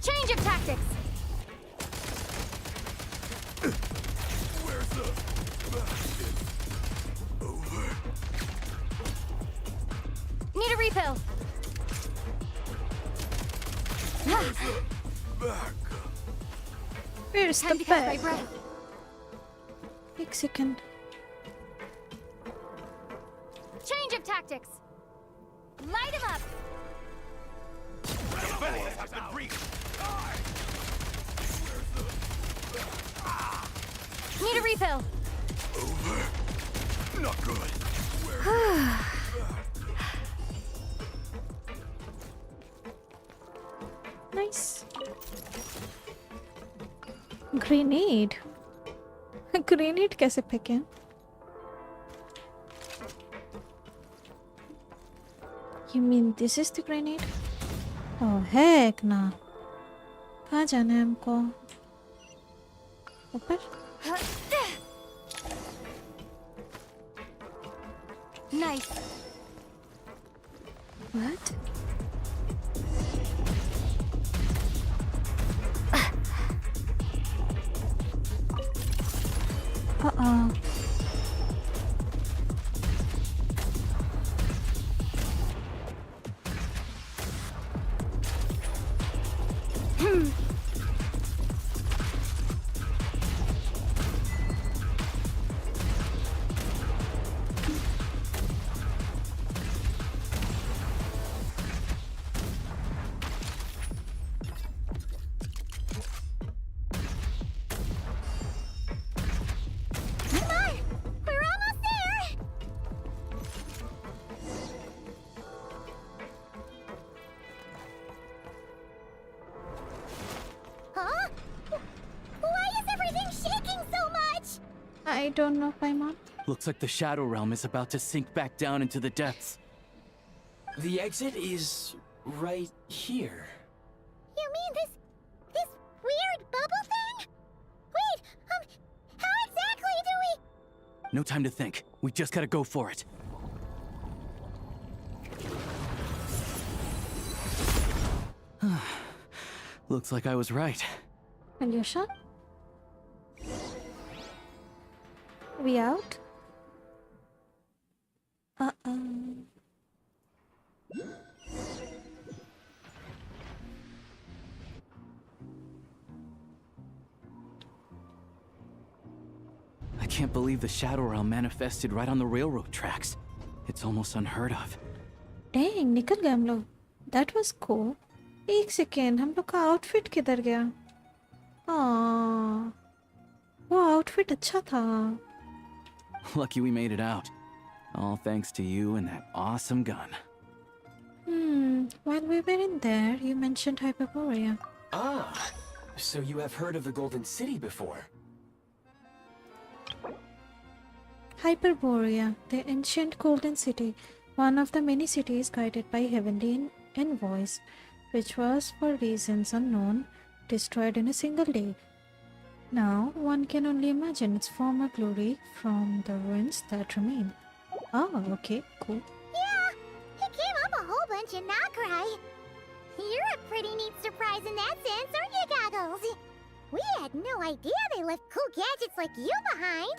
Change of tactics. Where's the basket? Over. Need a refill. Where's the back? Where's Time the to catch my bag? breath. एक second. Change of tactics. Light him up. Defense has been breached. Where's the Need a refill. over? Not good. Nice. Grenade. Grenade कैसे फेंके? You mean this is the grenade? Oh heck ना. कहाँ जाना है हमको? ऊपर? Nice. What? Uh-oh. Come on! We're almost there! Huh? Why is everything shaking so much? I don't know, Paimon. Looks like the Shadow Realm is about to sink back down into the depths. The exit is right here. You mean this weird bubble thing? Wait, how exactly do we... No time to think. We just gotta go for it. Looks like I was right. Alyosha? We out? Uh-oh. I can't believe the Shadow Realm manifested right on the railroad tracks. It's almost unheard of. Dang, निकल गए हम लोग. That was cool. एक second, हम लोग का outfit किधर गया? हाँ, वो आउटफिट अच्छा था. Lucky we made it out. All thanks to you and that awesome gun. While we were in there, you mentioned Hyperborea. Ah, so you have heard of the Golden City before? Hyperborea, the ancient golden city, one of the many cities guided by heavenly envoys, which was, for reasons unknown, destroyed in a single day. Now, one can only imagine its former glory from the ruins that remain. Oh, okay, cool. Yeah, it came up a whole bunch in Nokrai. You're a pretty neat surprise in that sense, aren't you, Goggles? We had no idea they left cool gadgets like you behind.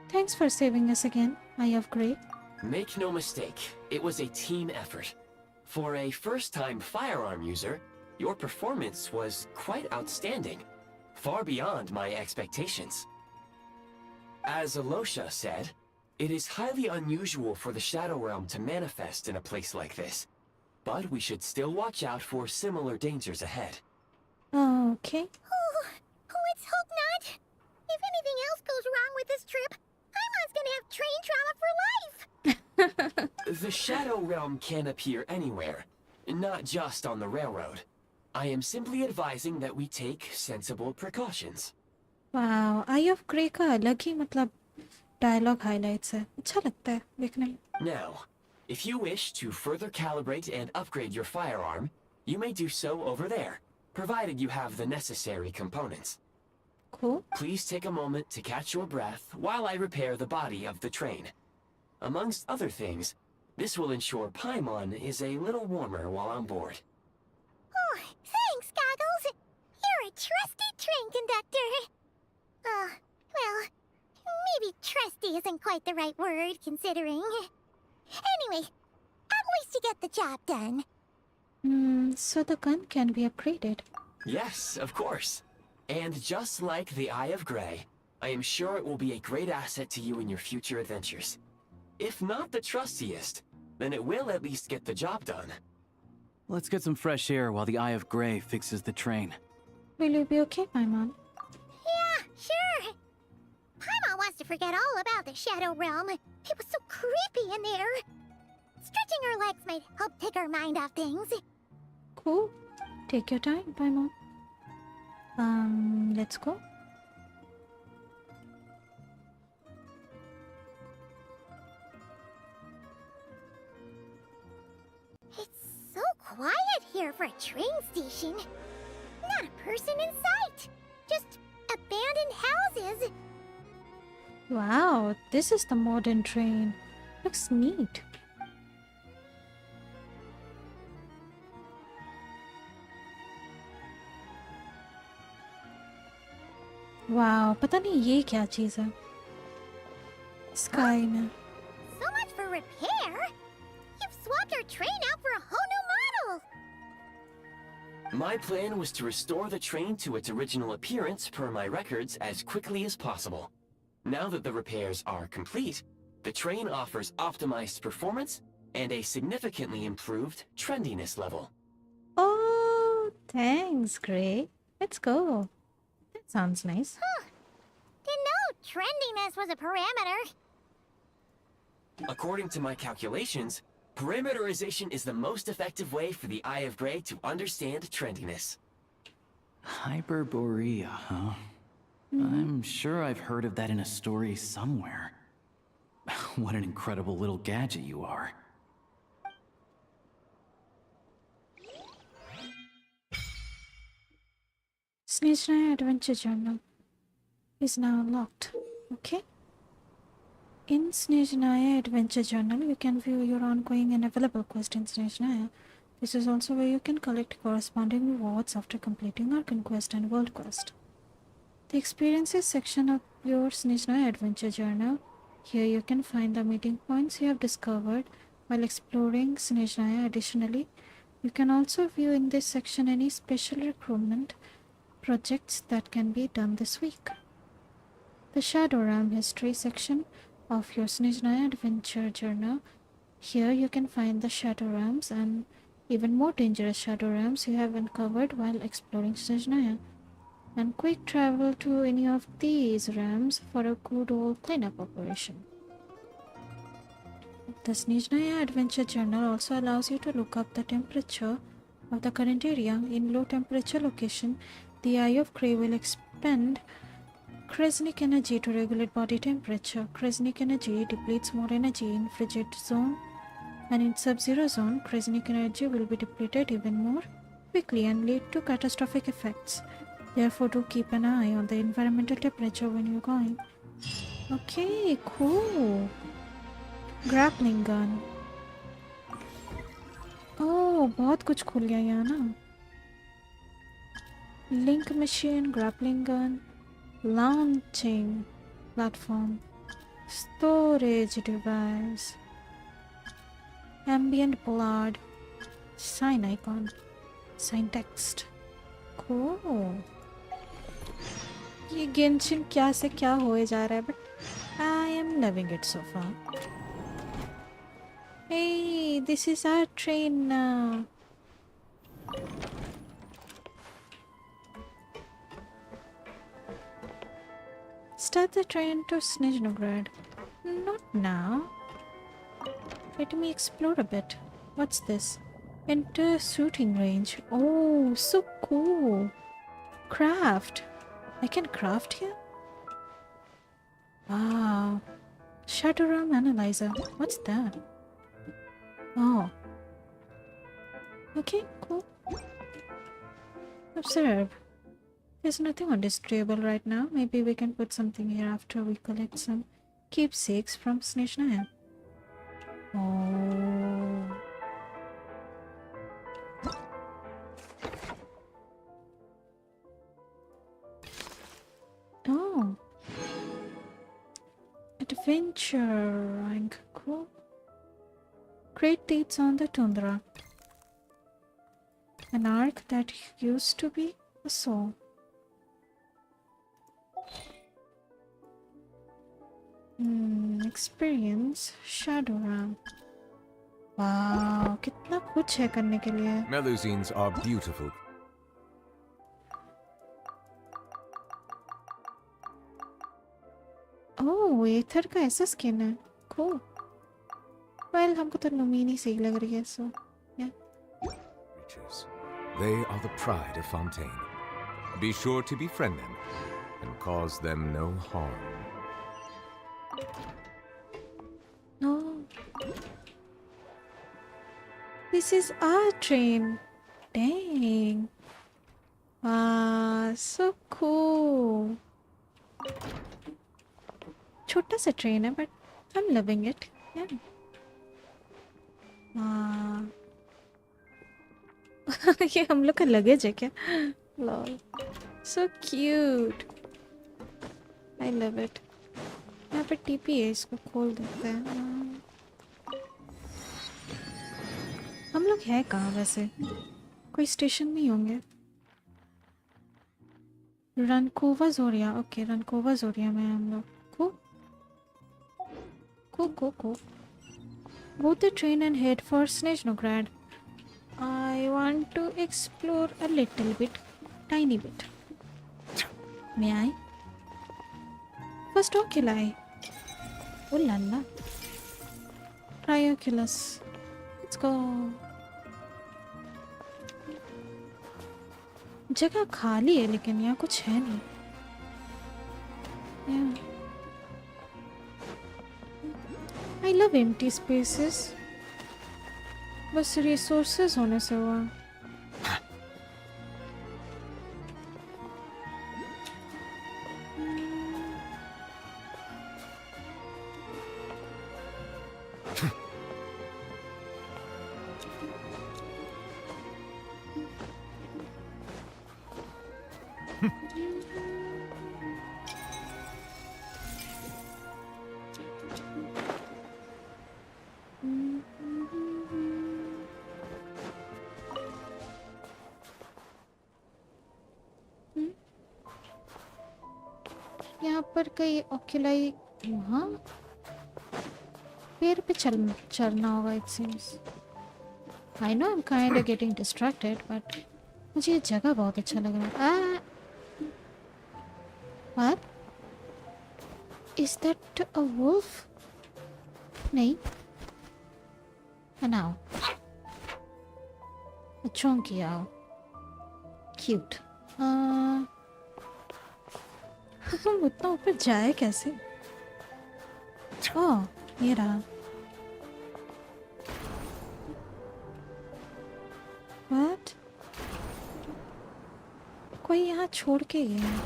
Thanks for saving us again. I upgrade. Make no mistake, it was a team effort. For a first-time firearm user, your performance was quite outstanding, far beyond my expectations. As Alosha said, it is highly unusual for the Shadow Realm to manifest in a place like this, but we should still watch out for similar dangers ahead. Okay. Ooh, The Shadow Realm can appear anywhere, not just on the railroad. I am simply advising that we take sensible precautions. वाह, आई of grey का अलग ही मतलब dialogue highlights है, अच्छा लगता है देखने में. Now, if you wish to further calibrate and upgrade your firearm, you may do so over there, provided you have the necessary components. Cool. Please take a moment to catch your breath while I repair the body of the train. Amongst other things, this will ensure Paimon is a little warmer while on board. Oh, thanks, Goggles. You're a trusty train conductor. Well, maybe trusty isn't quite the right word, considering. Anyway, at least you get the job done. So the gun can be upgraded. Yes, of course. And just like the Eye of Grey, I am sure it will be a great asset to you in your future adventures. If not the trustiest, then it will at least get the job done. Let's get some fresh air while the Eye of Grey fixes the train. Will you be okay, my mom? Yeah, sure. Paimon wants to forget all about the Shadow Realm. It was so creepy in there. Stretching her legs might help take her mind off things. Cool. Take your time, my mom. Let's go. It's so quiet here for a train station. Not a person in sight. Just abandoned houses. Wow, this is the modern train. Looks neat. Wow, पता नहीं ये क्या चीज़ है sky में. So much for repair. You've swapped your train out for a whole new model. My plan was to restore the train to its original appearance per my records as quickly as possible. Now that the repairs are complete, the train offers optimized performance and a significantly improved trendiness level. Oh, thanks, Gray. Let's go. That sounds nice. Didn't know trendiness was a parameter. According to my calculations, parameterization is the most effective way for the Eye of Grey to understand trendiness. Hyperborea, huh? I'm sure I've heard of that in a story somewhere. What an incredible little gadget you are. Snezhnaya Adventure Journal is now locked. Okay. In Snezhnaya Adventure Journal, you can view your ongoing and available quests in Snezhnaya. This is also where you can collect corresponding rewards after completing Archon quest and World quest. The experiences section of your Snezhnaya Adventure Journal. Here you can find the meeting points you have discovered while exploring Snezhnaya. Additionally, you can also view in this section any special recruitment projects that can be done this week. The Shadow Realm History section of your Snezhnaya Adventure Journal. Here you can find the Shadow Realms and even more dangerous Shadow Realms you have uncovered while exploring Snezhnaya, and quick travel to any of these realms for a good old cleanup operation. The Snezhnaya Adventure Journal also allows you to look up the temperature of the current area. In low temperature location, the Eye of Grey will expend cryogenic energy to regulate body temperature. Cryogenic energy depletes more energy in frigid zone, and in sub-zero zone, cryogenic energy will be depleted even more quickly and lead to catastrophic effects. Therefore, do keep an eye on the environmental temperature when you're going. Okay, cool. Grappling gun. Oh, बहुत कुछ खुल गया यहाँ ना. Link machine, grappling gun, launching platform, storage device, ambient blood, sign icon, sign text. Cool. ये Genshin क्या से क्या होए जा रहा है, but I am loving it so far. Hey, this is our train now. Start the train to Snezhnograd. Not now. Let me explore a bit. What's this? Enter shooting range. Oh, so cool. Craft. I can craft here? Wow. Shadow RAM analyzer. What's that? Oh. Okay, cool. Observe. There's nothing on this table right now. Maybe we can put something here after we collect some keepsakes from Snezhnaya. Oh. Oh. Adventure rank. Cool. Great deeds on the tundra. An arc that used to be a soul. Experience Shadow RAM. Wow, कितना कुछ है करने के लिए. Melusines are beautiful. Oh, Aether का ऐसा skin है. Cool. Well, हमको तो Lumini सही लग रही है, so yeah. Creatures. They are the pride of Fontaine. Be sure to befriend them and cause them no harm. No. This is our train. Dang. Wow, so cool. छोटा सा train है, but I'm loving it. Yeah. Wow. ये हम लोग का luggage है क्या? Lol. So cute. I love it. यहाँ पे टीपी है, इसको खोल देते हैं. हम लोग हैं कहाँ वैसे? कोई स्टेशन में ही होंगे. रनकोवा जोरिया. ओके, रनकोवा जोरिया में हम लोग. Go. Both the train and head for Snezhnograd. I want to explore a little bit. Tiny bit. May I? First oculi. Oh la la. Try oculus. Let's go. जगह खाली है लेकिन यहाँ कुछ है नहीं. Yeah. I love empty spaces. बस resources होने से हुआ. यहाँ पर कई ओक्यूलाई. हाँ, पेड़ पे चलना होगा. It seems. I know I'm kind of getting distracted, but मुझे ये जगह बहुत अच्छा लग रहा है. What? Is that a wolf? नहीं. An owl. A chunky owl. Cute. तुम उतना ऊपर जाए कैसे? ओह, ये रहा. What? कोई यहाँ छोड़ के गया है.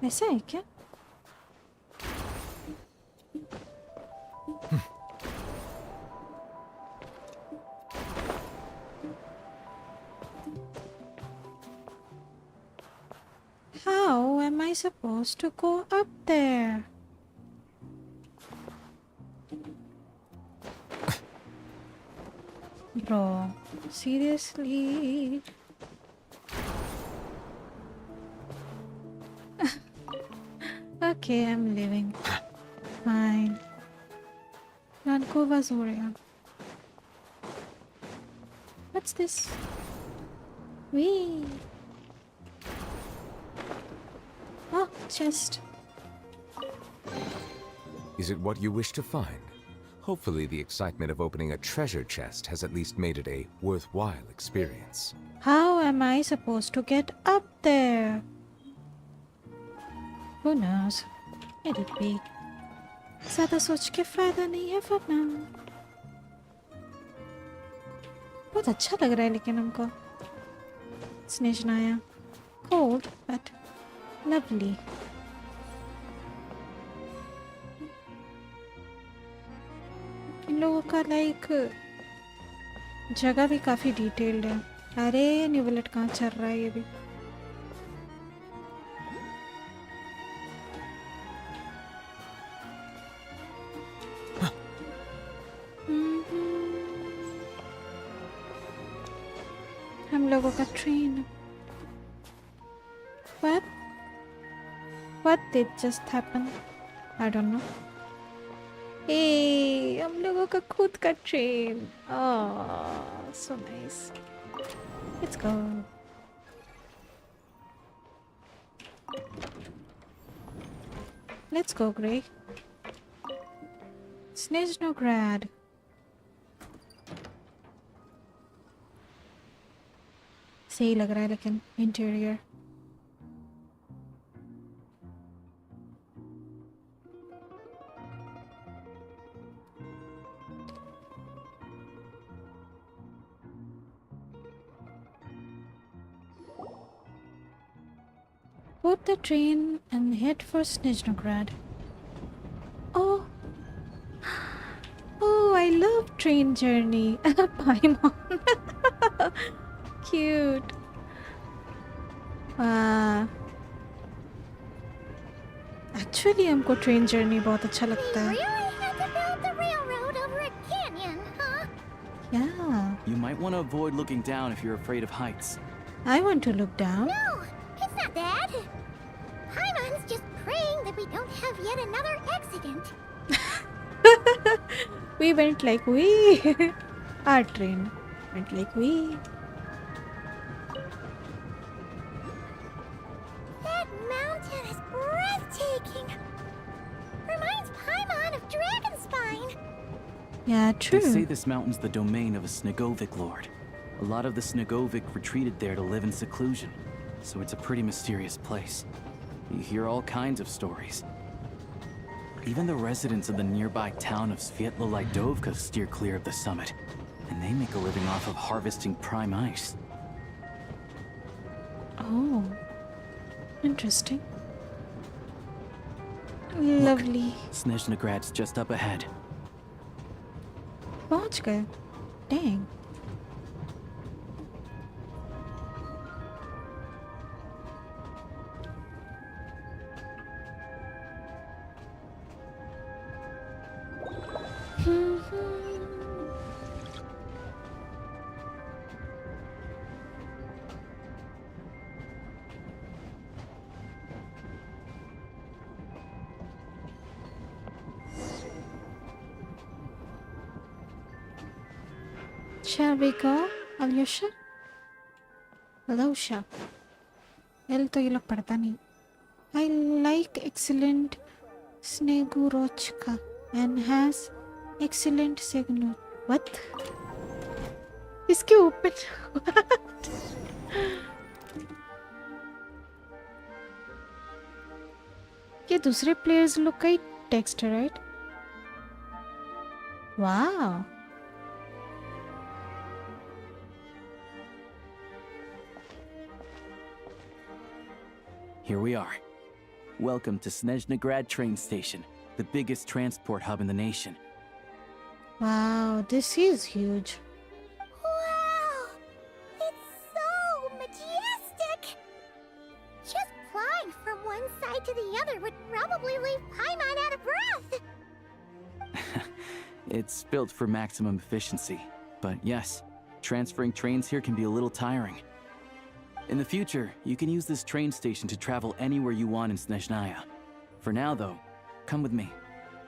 ऐसा है क्या? How am I supposed to go up there? Bro, seriously? Okay, I'm leaving. Fine. Rankova Zoria. What's this? Wee. Oh, chest. Is it what you wish to find? Hopefully the excitement of opening a treasure chest has at least made it a worthwhile experience. How am I supposed to get up there? Who knows? It'll be. ज़्यादा सोच के फायदा नहीं है वरना. बहुत अच्छा लग रहा है लेकिन हमको. Snezhnaya. Cold but lovely. इन लोगों का लाइक जगह भी काफी डिटेल्ड है. अरे न्यूवलेट कहाँ चल रहा है ये भी. हम लोगों का train. What did just happen? I don't know. Hey, हम लोगों का खुद का train. Oh, so nice. Let's go. Let's go, Grey. Snezhnograd. सही लग रहा है लेकिन interior. Board the train and head for Snezhnograd. Oh, I love train journey. Paimon. Cute. Actually, हमको train journey बहुत अच्छा लगता है. Really had to build the railroad over a canyon, huh? Yeah. You might want to avoid looking down if you're afraid of heights. I want to look down. No, it's not that. Paimon's just praying that we don't have yet another accident. We went like we. Our train went like we. That mountain is breathtaking. Reminds Paimon of Dragonspine. Yeah, true. They say this mountain's the domain of a Snegovic lord. A lot of the Snegovic retreated there to live in seclusion, so it's a pretty mysterious place. You hear all kinds of stories. Even the residents of the nearby town of Svietlo-Lidovka steer clear of the summit, and they make a living off of harvesting prime ice. Oh, interesting. Lovely. Snezhnograd's just up ahead. पहुंच गए. Dang. Shall we go, Alyosha? Alyosha. L तो ये लोग पढ़ता नहीं. I like excellent Snegurochka and has excellent signal. What? इसके ऊपर what? ये दूसरे प्लेयर्स लोग का ही टेक्स्ट है, राइट? वाह. Here we are. Welcome to Snezhnograd train station, the biggest transport hub in the nation. Wow, this is huge. Wow! It's so majestic! Just flying from one side to the other would probably leave Paimon out of breath! It's built for maximum efficiency, but yes, transferring trains here can be a little tiring. In the future, you can use this train station to travel anywhere you want in Snezhnaya. For now, though, come with me.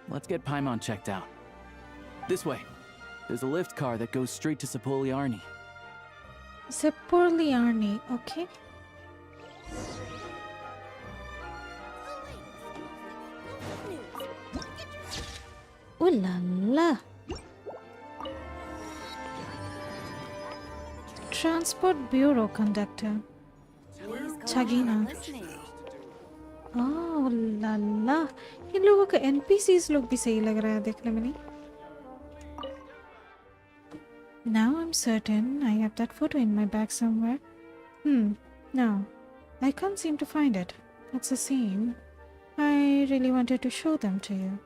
Let's get Paimon checked out. This way. There's a lift car that goes straight to Zapoliarny. Zapoliarny, okay. Ooh la la. Transport Bureau conductor. Chagina. Oh la la. इन लोगों के NPCs लोग भी सही लग रहा है देखने में नहीं. Now I'm certain I have that photo in my bag somewhere. No. I can't seem to find it. That's a shame. I really wanted to show them to you.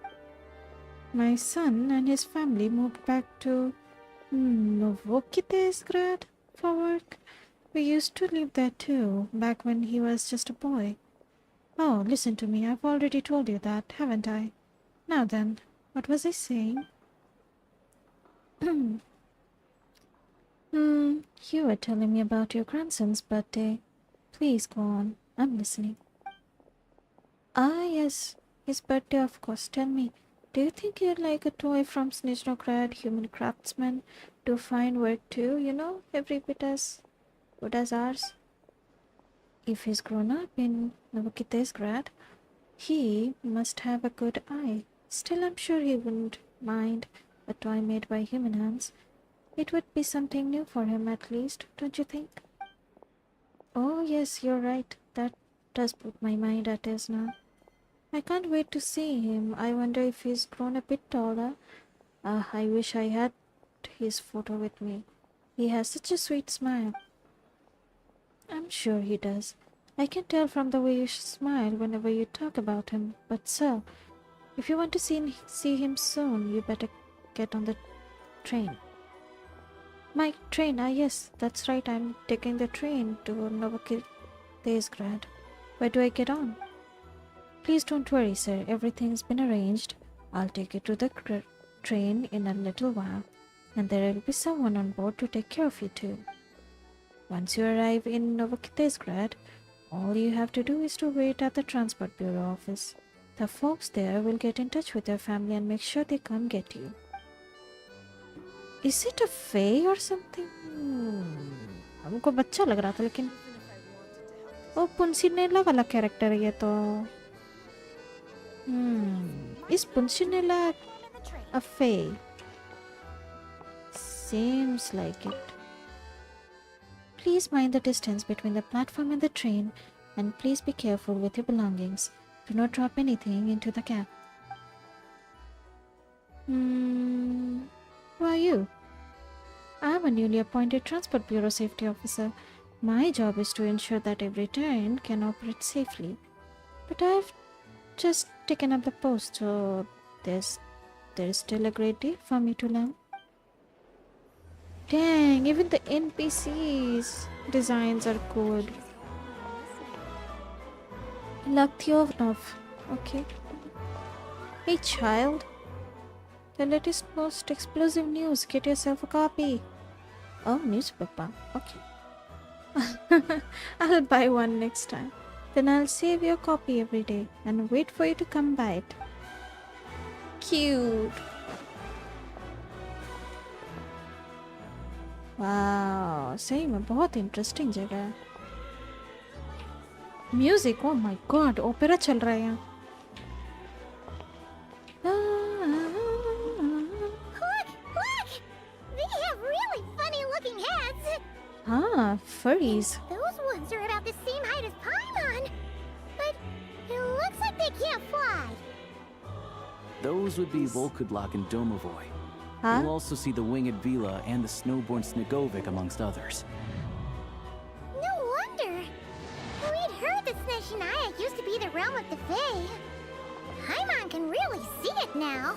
My son and his family moved back to Novokitesgrad for work. We used to live there too, back when he was just a boy. Oh, listen to me. I've already told you that, haven't I? Now then, what was I saying? You were telling me about your grandson's birthday. Please go on. I'm listening. Ah, yes. His birthday, of course. Tell me, do you think you'd like a toy from Snizhnograd Human Craftsman to find work too? You know, every bit as good as ours? If he's grown up in Novokitesgrad, he must have a good eye. Still, I'm sure he wouldn't mind a toy made by human hands. It would be something new for him at least, don't you think? Oh yes, you're right. That does put my mind at ease now. I can't wait to see him. I wonder if he's grown a bit taller. I wish I had his photo with me. He has such a sweet smile. I'm sure he does. I can tell from the way you smile whenever you talk about him. But sir, if you want to see him soon, you better get on the train. My train, yes, that's right. I'm taking the train to Novokitesgrad. Where do I get on? Please don't worry, sir. Everything's been arranged. I'll take you to the train in a little while, and there will be someone on board to take care of you too. Once you arrive in Novokitesgrad, all you have to do is to wait at the Transport Bureau office. The folks there will get in touch with your family and make sure they come get you. Is it a fae or something? हमको बच्चा लग रहा था लेकिन वो पुंसिनेला वाला character है ये तो. Is Punchinella a fae? Seems like it. Please mind the distance between the platform and the train, and please be careful with your belongings. Do not drop anything into the cab. Who are you? I am a newly appointed Transport Bureau Safety Officer. My job is to ensure that every train can operate safely. But I have just taken up the post, so there's still a great deal for me to learn. Dang, even the NPCs designs are good. Laktyovnov. Okay. Hey child. The latest most explosive news. Get yourself a copy. Oh, newspaper. Okay. I'll buy one next time. Then I'll save your copy every day and wait for you to come by it. Cute. Wow, सही में बहुत interesting जगह है. Music, oh my god, opera चल रहा है यहाँ. They have really funny looking heads. Ah, furries. Those ones are about the same height as Paimon. But it looks like they can't fly. Those would be Volkudlak and Domovoy. Huh? You'll also see the winged Vila and the snowborn Snegovic amongst others. No wonder. We'd heard that Snezhnaya used to be the realm of the Fae. Paimon can really see it now.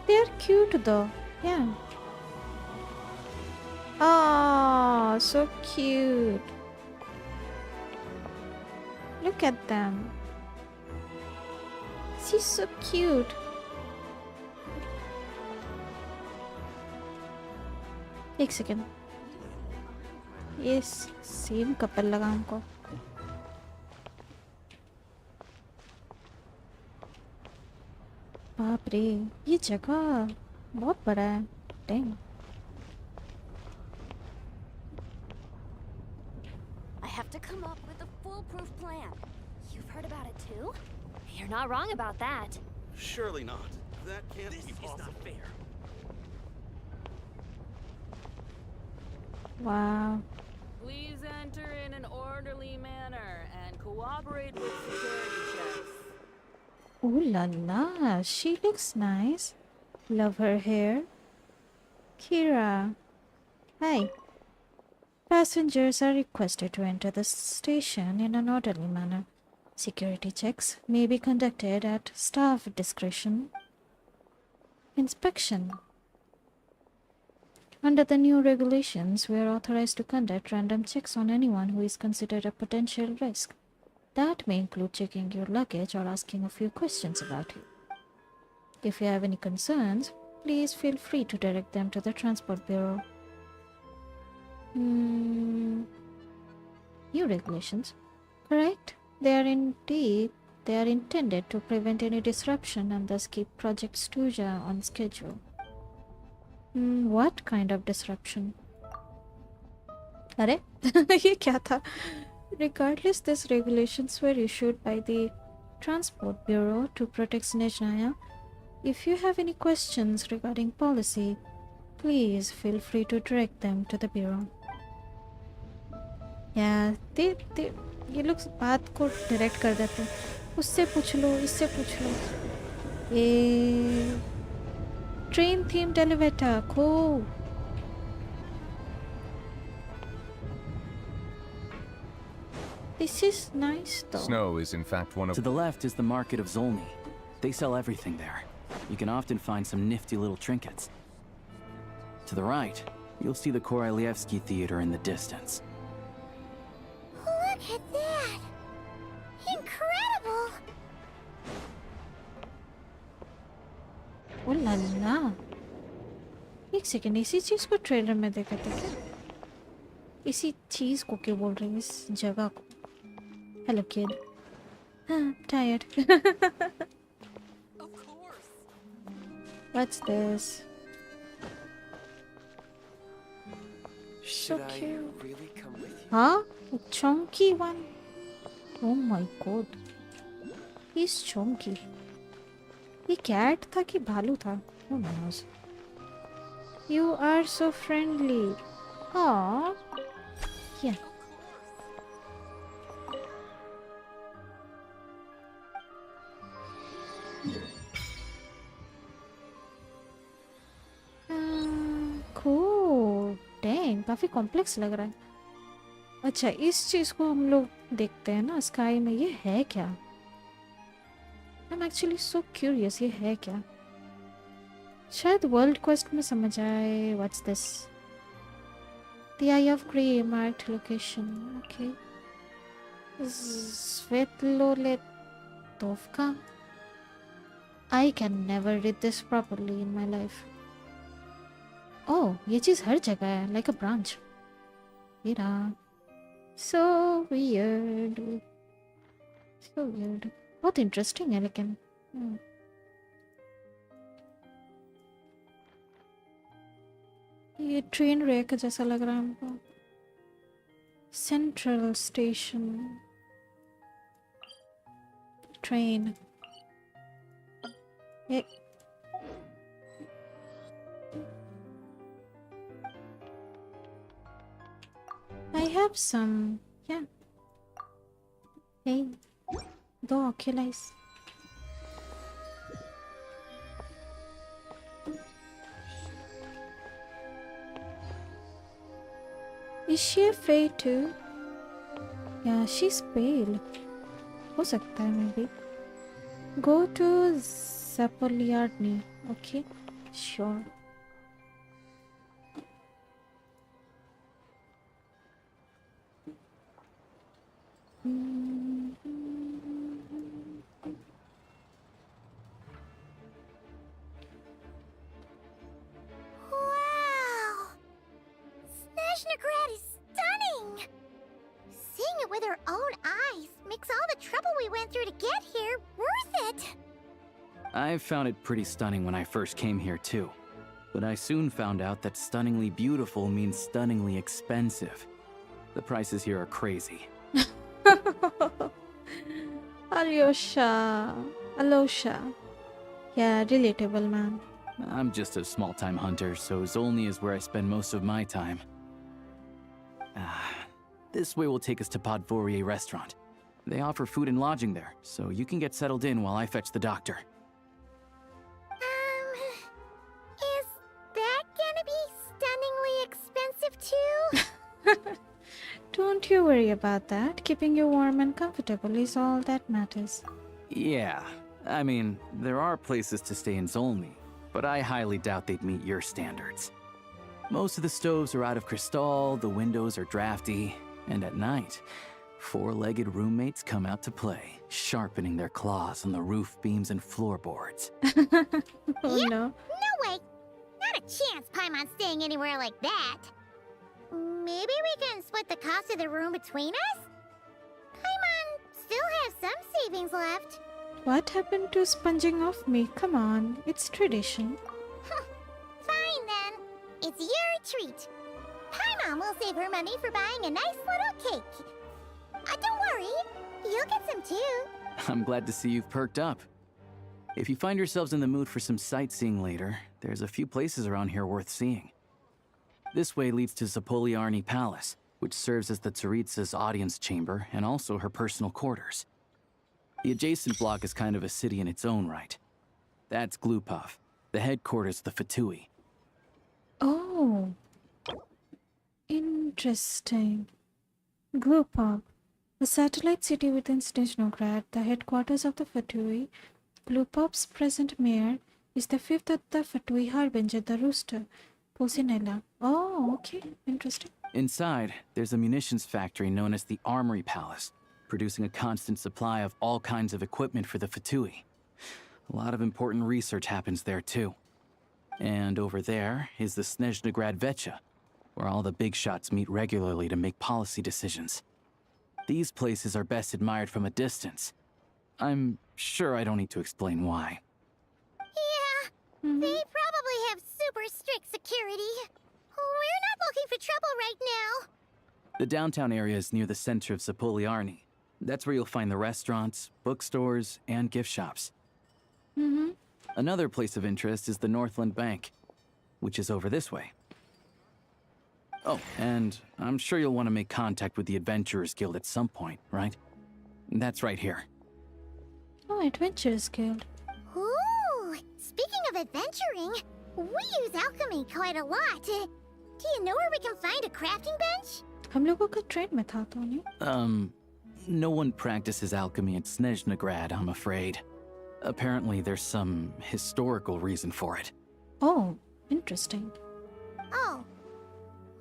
They're cute though. Yeah. Oh, so cute. Look at them. She's so cute. एक second. ये same couple लगा हमको. बाप रे, ये जगह बहुत बड़ा है. Dang. I have to come up with a foolproof plan. You've heard about it too? You're not wrong about that. Surely not. That can't be possible. This is not fair. Wow. Please enter in an orderly manner and cooperate with security checks. Ooh la la, she looks nice. Love her hair. Kira. Hi. Passengers are requested to enter the station in an orderly manner. Security checks may be conducted at staff discretion. Inspection. Under the new regulations, we are authorized to conduct random checks on anyone who is considered a potential risk. That may include checking your luggage or asking a few questions about you. If you have any concerns, please feel free to direct them to the Transport Bureau. New regulations. Correct? They are intended to prevent any disruption and thus keep Project Stuja on schedule. What kind of disruption? अरे ये क्या था? Regardless, these regulations were issued by the Transport Bureau to protect Snezhnaya. If you have any questions regarding policy, please feel free to direct them to the Bureau. Yeah, ये लोग बात को direct कर देते हैं. उससे पूछ लो, इससे पूछ लो. ये train themed elevator, cool. This is nice though. Snow is in fact one of... To the left is the market of Zolny. They sell everything there. You can often find some nifty little trinkets. To the right, you'll see the Korolyevsky Theater in the distance. Look at that! Incredible! Oh la la! एक second, इसी चीज को trailer में देखा था क्या? इसी चीज को क्यों बोल रही हूँ, इस जगह को? Hello kid. Tired. Of course. What's this? So Should I cute. really come with you? Huh? A chunky one? Oh my god. He's chunky. ये cat था कि भालू था? Who knows? You are so friendly. Aww. Yeah. Cool. Dang, काफी complex लग रहा है. अच्छा, इस चीज को हम लोग देखते हैं ना स्काई में. ये है क्या? I'm actually so curious. ये है क्या? शायद वर्ल्ड क्वेस्ट में समझ आए. What's this? The Eye of Grey marked location. Okay. Svetloletovka. I can never read this properly in my life. Oh, ये चीज हर जगह है, like a branch. ये रहा. So weird. So weird. बहुत interesting है लेकिन. ये ट्रेन रैक जैसा लग रहा है हमको. Central station. ट्रेन. ये I have some. Yeah. Hey. दो Oculus. Is she a fae too? Yeah, she's pale. हो सकता है maybe. Go to Zapolyarny. Okay, sure. Wow! Snezhnegrad is stunning! Seeing it with our own eyes makes all the trouble we went through to get here worth it! I found it pretty stunning when I first came here too. But I soon found out that stunningly beautiful means stunningly expensive. The prices here are crazy. Alyosha. Alosha. Yeah, relatable, man. I'm just a small-time hunter, so Zolny is where I spend most of my time. This way will take us to Podvorier Restaurant. They offer food and lodging there, so you can get settled in while I fetch the doctor. Is that gonna be stunningly expensive too? Don't you worry about that. Keeping you warm and comfortable is all that matters. Yeah, I mean, there are places to stay in Zolny, but I highly doubt they'd meet your standards. Most of the stoves are out of crystal, the windows are drafty, and at night, four-legged roommates come out to play, sharpening their claws on the roof beams and floorboards. Oh Yep. no. No way! Not a chance Paimon's staying anywhere like that. Maybe we can split the cost of the room between us? Paimon still has some savings left. What happened to sponging off me? Come on, it's tradition. Fine then. It's your treat. Paimon will save her money for buying a nice little cake. Don't worry, you'll get some too. I'm glad to see you've perked up. If you find yourselves in the mood for some sightseeing later, there's a few places around here worth seeing. This way leads to Zapoliarny Palace, which serves as the Tsaritsa's audience chamber and also her personal quarters. The adjacent block is kind of a city in its own right. That's Glupov, the headquarters of the Fatui. Oh. Interesting. Glupov, a satellite city within Snezhnograd, the headquarters of the Fatui. Glupov's present mayor is the fifth of the Fatui Harbinger, the Rooster, Posinella. Oh, okay. Interesting. Inside, there's a munitions factory known as the Armory Palace, producing a constant supply of all kinds of equipment for the Fatui. A lot of important research happens there too. And over there is the Snezhnograd Vecha, where all the big shots meet regularly to make policy decisions. These places are best admired from a distance. I'm sure I don't need to explain why. Yeah, they probably have super strict security. We're not looking for trouble right now. The downtown area is near the center of Zapoliarny. That's where you'll find the restaurants, bookstores, and gift shops. Another place of interest is the Northland Bank, which is over this way. Oh, and I'm sure you'll want to make contact with the Adventurers Guild at some point, right? That's right here. Oh, Adventurers Guild. Ooh, speaking of adventuring, we use alchemy quite a lot. Do you know where we can find a crafting bench? हम लोगों का trade में था तो नहीं? No one practices alchemy at Snezhnograd, I'm afraid. Apparently there's some historical reason for it. Oh, interesting. Oh,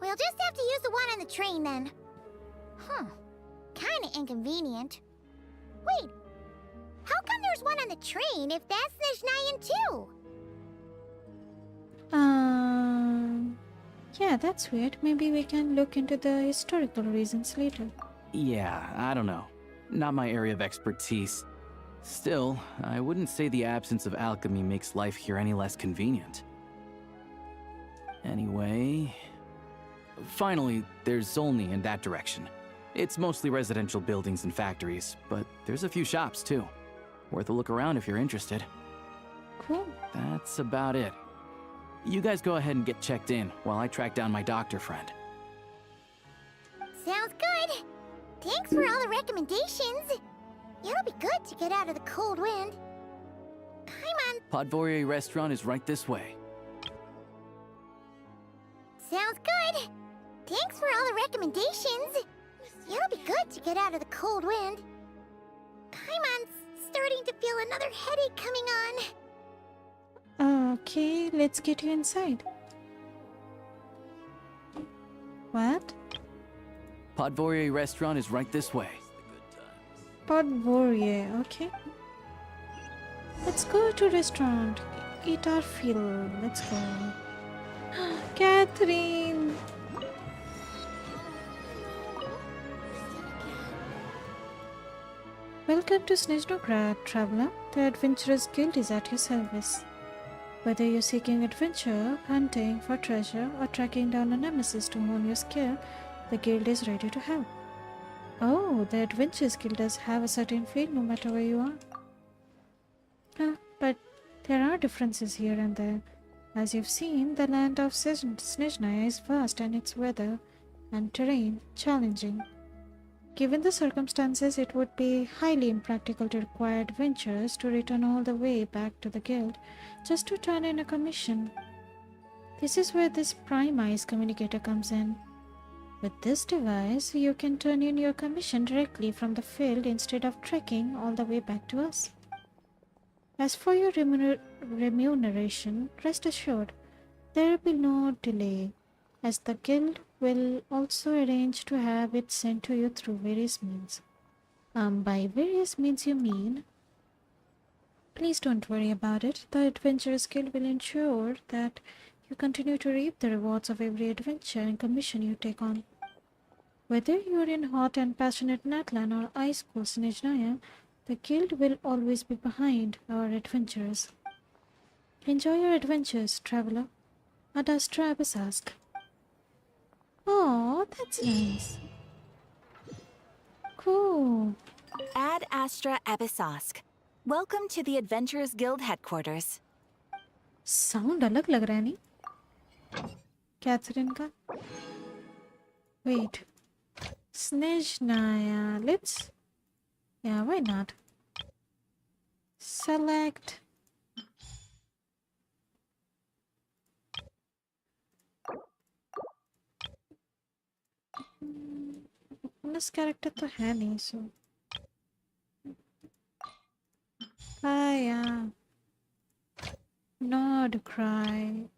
we'll just have to use the one on the train then. Kinda inconvenient. Wait, how come there's one on the train if that's Snezhnayan too? Yeah, that's weird. Maybe we can look into the historical reasons later. Yeah, I don't know. Not my area of expertise. Still, I wouldn't say the absence of alchemy makes life here any less convenient. Anyway... Finally, there's Zolny in that direction. It's mostly residential buildings and factories, but there's a few shops too. Worth a look around if you're interested. Cool. That's about it. You guys go ahead and get checked in while I track down my doctor friend. Sounds good. Thanks for all the recommendations. It'll be good to get out of the cold wind. Paimon. Podvorier Restaurant is right this way. Sounds good. Thanks for all the recommendations. It'll be good to get out of the cold wind. Paimon's starting to feel another headache coming on. Okay, let's get you inside. What? Podvorier Restaurant is right this way. Podvorier, okay. Let's go to restaurant. Eat our fill. Let's go. Catherine! Welcome to Snezhnograd, traveler. The Adventurers Guild is at your service. Whether you're seeking adventure, hunting for treasure, or tracking down a nemesis to hone your skill, the guild is ready to help. Oh, the Adventurers Guild does have a certain feel no matter where you are. But there are differences here and there. As you've seen, the land of Snezhnaya is vast and its weather and terrain challenging. Given the circumstances, it would be highly impractical to require adventurers to return all the way back to the guild just to turn in a commission. This is where this Prime Eyes communicator comes in. With this device, you can turn in your commission directly from the field instead of trekking all the way back to us. As for your remuneration, rest assured, there will be no delay, as the guild will also arrange to have it sent to you through various means. By various means you mean? Please don't worry about it. The Adventurers Guild will ensure that you continue to reap the rewards of every adventure and commission you take on. Whether you are in hot and passionate Natlan or ice cold Snezhnaya, the guild will always be behind our adventurers. Enjoy your adventures, traveler. Adastra Abysask. Oh, that's nice. Cool. Ad Astra Abysask. Welcome to the Adventurers Guild headquarters. Sound अलग लग रहा है नहीं? Catherine का? Wait. Snezhnaya. Let's... Yeah, why not? Select... This character तो है नहीं, so... yeah. Not cry.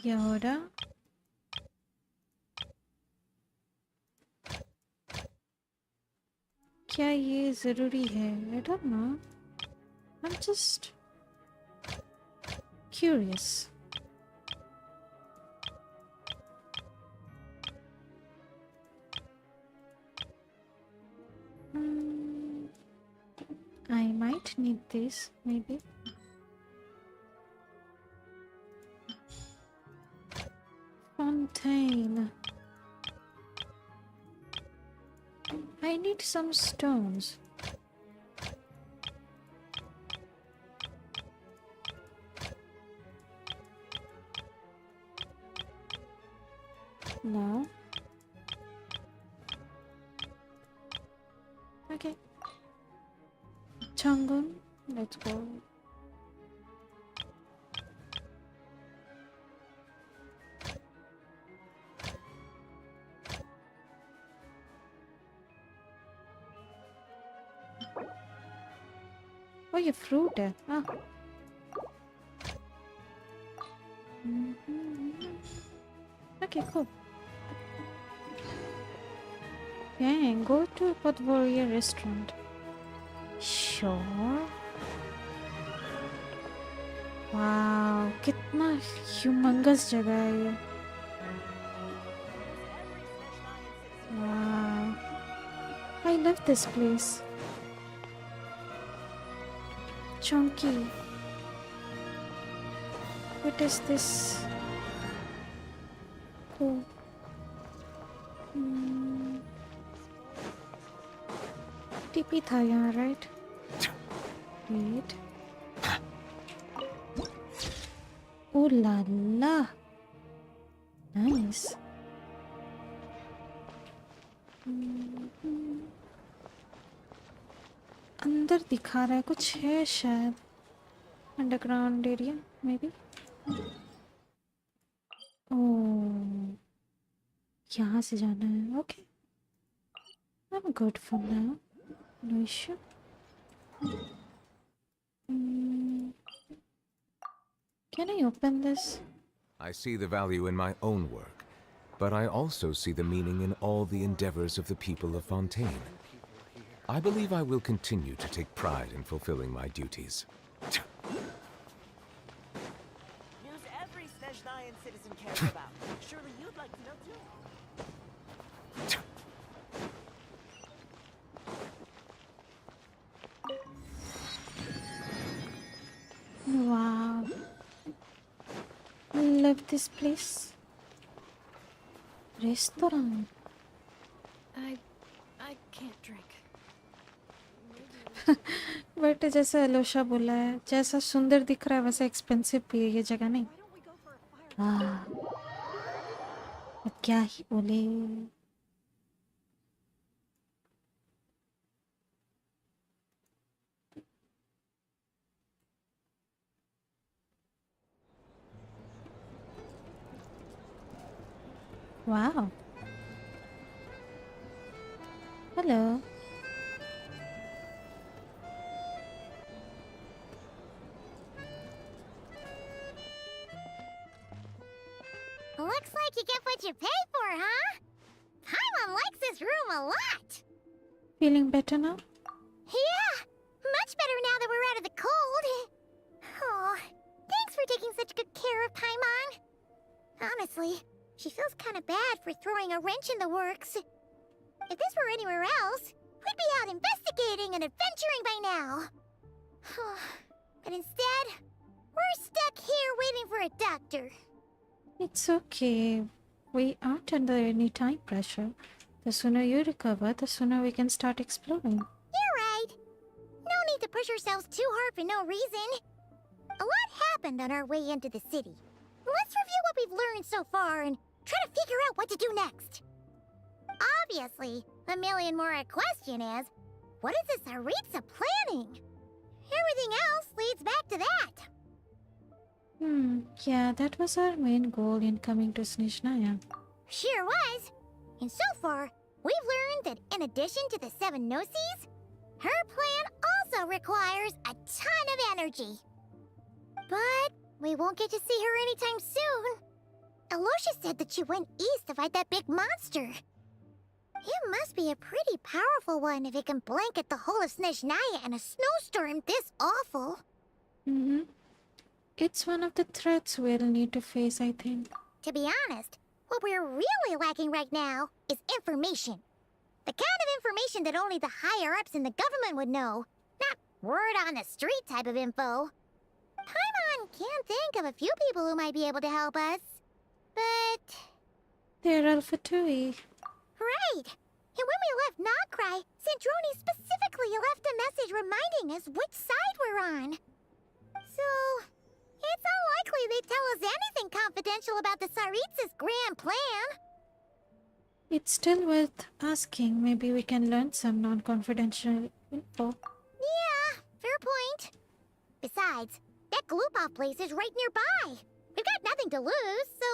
Yoda. क्या ये जरूरी है? I don't know. I'm just curious. I might need this, maybe. Fontaine. I need some stones. No. Okay. Changun, let's go. Oh, ये fruit है. Ah. Okay, cool. Yeah, go to Pod Warrior restaurant. Sure. Wow, कितना humongous जगह है ये. Wow. I love this place. Chunky. What is this? Cool. TP था यहाँ, right? Wait. Oh la la. Nice. अंदर दिखा रहा है, कुछ है शायद. Underground area, maybe. Oh. यहाँ से जाना है. Okay. I'm good for now. No issue. Can I open this? I see the value in my own work, but I also see the meaning in all the endeavors of the people of Fontaine. I believe I will continue to take pride in fulfilling my duties. News every Snezhnayan citizen cares about. Surely you'd like to know too. Wow. Love this place. Restaurant. I can't drink. But जैसे अलोशा बोला है, जैसा सुंदर दिख रहा है वैसा expensive भी है ये जगह नहीं। हाँ, अब क्या ही बोले। वाह, hello. Looks like you get what you pay for, huh? Paimon likes this room a lot. Feeling better now? Yeah, much better now that we're out of the cold. Oh, thanks for taking such good care of Paimon. Honestly, she feels kind of bad for throwing a wrench in the works. If this were anywhere else, we'd be out investigating and adventuring by now. But instead, we're stuck here waiting for a doctor. It's okay. We aren't under any time pressure. The sooner you recover, the sooner we can start exploring. You're right. No need to push ourselves too hard for no reason. A lot happened on our way into the city. Let's review what we've learned so far and try to figure out what to do next. Obviously, the million more question is, what is this Tsaritsa planning? Everything else leads back to that. Yeah, that was our main goal in coming to Snezhnaya. Sure was. And so far, we've learned that in addition to the 7 Gnosis, her plan also requires a ton of energy. But we won't get to see her anytime soon. Alosha said that she went east to fight that big monster. It must be a pretty powerful one if it can blanket the whole of Snezhnaya in a snowstorm this awful. It's one of the threats we'll need to face, I think. To be honest, what we're really lacking right now is information. The kind of information that only the higher-ups in the government would know. Not word on the street type of info. Paimon can think of a few people who might be able to help us. But... They're Alpha Tui. Right! And when we left Nogcry, Sandrone specifically left a message reminding us which side we're on. So... it's unlikely they'd tell us anything confidential about the Tsaritsa's grand plan. It's still worth asking. Maybe we can learn some non-confidential info. Yeah, fair point. Besides, that Gloopov place is right nearby. We've got nothing to lose, so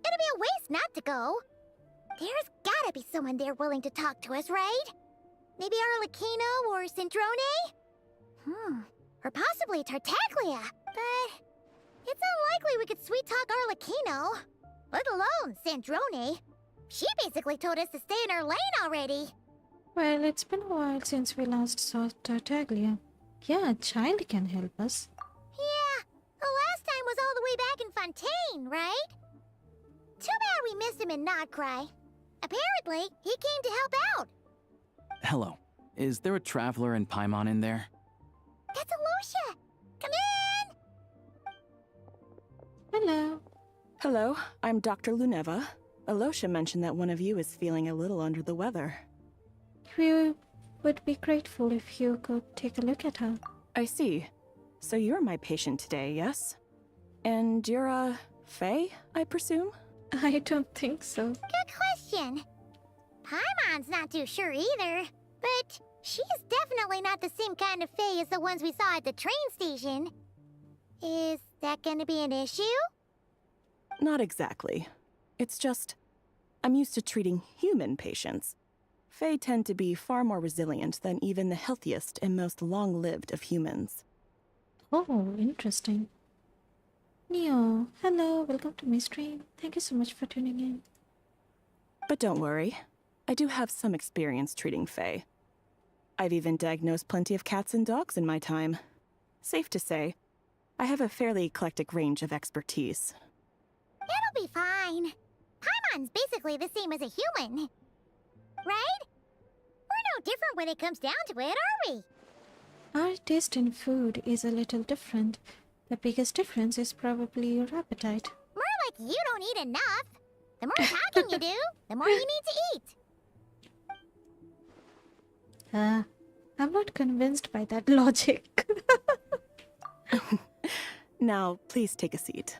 it'll be a waste not to go. There's gotta be someone there willing to talk to us, right? Maybe Arlecchino or Sandrone? Or possibly Tartaglia. But it's unlikely we could sweet-talk Arlecchino. Let alone Sandrone. She basically told us to stay in her lane already. Well, it's been a while since we last saw Tartaglia. Yeah, a child can help us. Yeah, the last time was all the way back in Fontaine, right? Too bad we missed him in Nogcry. Apparently, he came to help out. Hello. Is there a traveler in Paimon in there? That's Alosha! Come in! Hello. Hello, I'm Dr. Luneva. Alosha mentioned that one of you is feeling a little under the weather. We would be grateful if you could take a look at her. I see. So you're my patient today, yes? And you're Fae, I presume? I don't think so. Good question. Paimon's not too sure either, but she's definitely not the same kind of Fae as the ones we saw at the train station. Is that gonna be an issue? Not exactly. It's just, I'm used to treating human patients. Fae tend to be far more resilient than even the healthiest and most long-lived of humans. Oh, interesting. Neo, hello, welcome to my stream. Thank you so much for tuning in. But don't worry, I do have some experience treating Fae. I've even diagnosed plenty of cats and dogs in my time. Safe to say, I have a fairly eclectic range of expertise. It'll be fine. Paimon's basically the same as a human. Right? We're no different when it comes down to it, are we? Our taste in food is a little different. The biggest difference is probably your appetite. More like you don't eat enough. The more talking you do, the more you need to eat. I'm not convinced by that logic. Now, please take a seat.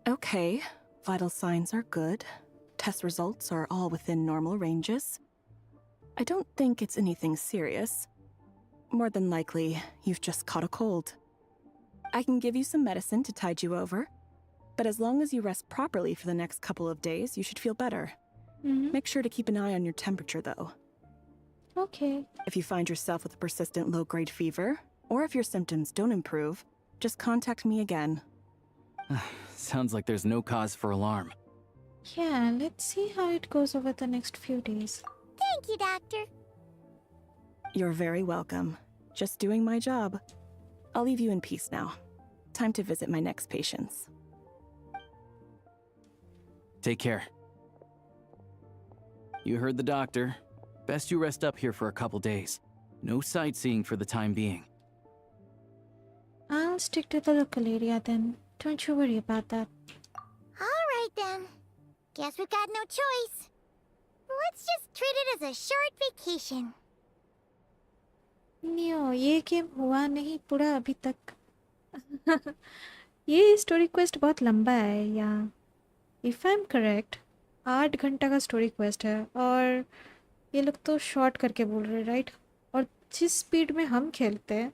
Okay, vital signs are good. Test results are all within normal ranges. I don't think it's anything serious. More than likely, you've just caught a cold. I can give you some medicine to tide you over, but as long as you rest properly for the next couple of days, you should feel better. Make sure to keep an eye on your temperature, though. Okay. If you find yourself with a persistent low-grade fever, or if your symptoms don't improve, just contact me again. Sounds like there's no cause for alarm. Yeah, let's see how it goes over the next few days. Thank you, Doctor. You're very welcome. Just doing my job. I'll leave you in peace now. Time to visit my next patients. Take care. You heard the doctor. Best you rest up here for a couple days. No sightseeing for the time being. I'll stick to the local area then. Don't you worry about that. Alright then. Guess we've got no choice. Let's just treat it as a short vacation. Neo ये game हुआ नहीं पूरा अभी तक. ये story quest बहुत लंबा है या इफ आई एम करेक्ट 8 घंटा का स्टोरी क्वेस्ट है और ये लोग तो शॉर्ट करके बोल रहे हैं राइट. और जिस स्पीड में हम खेलते हैं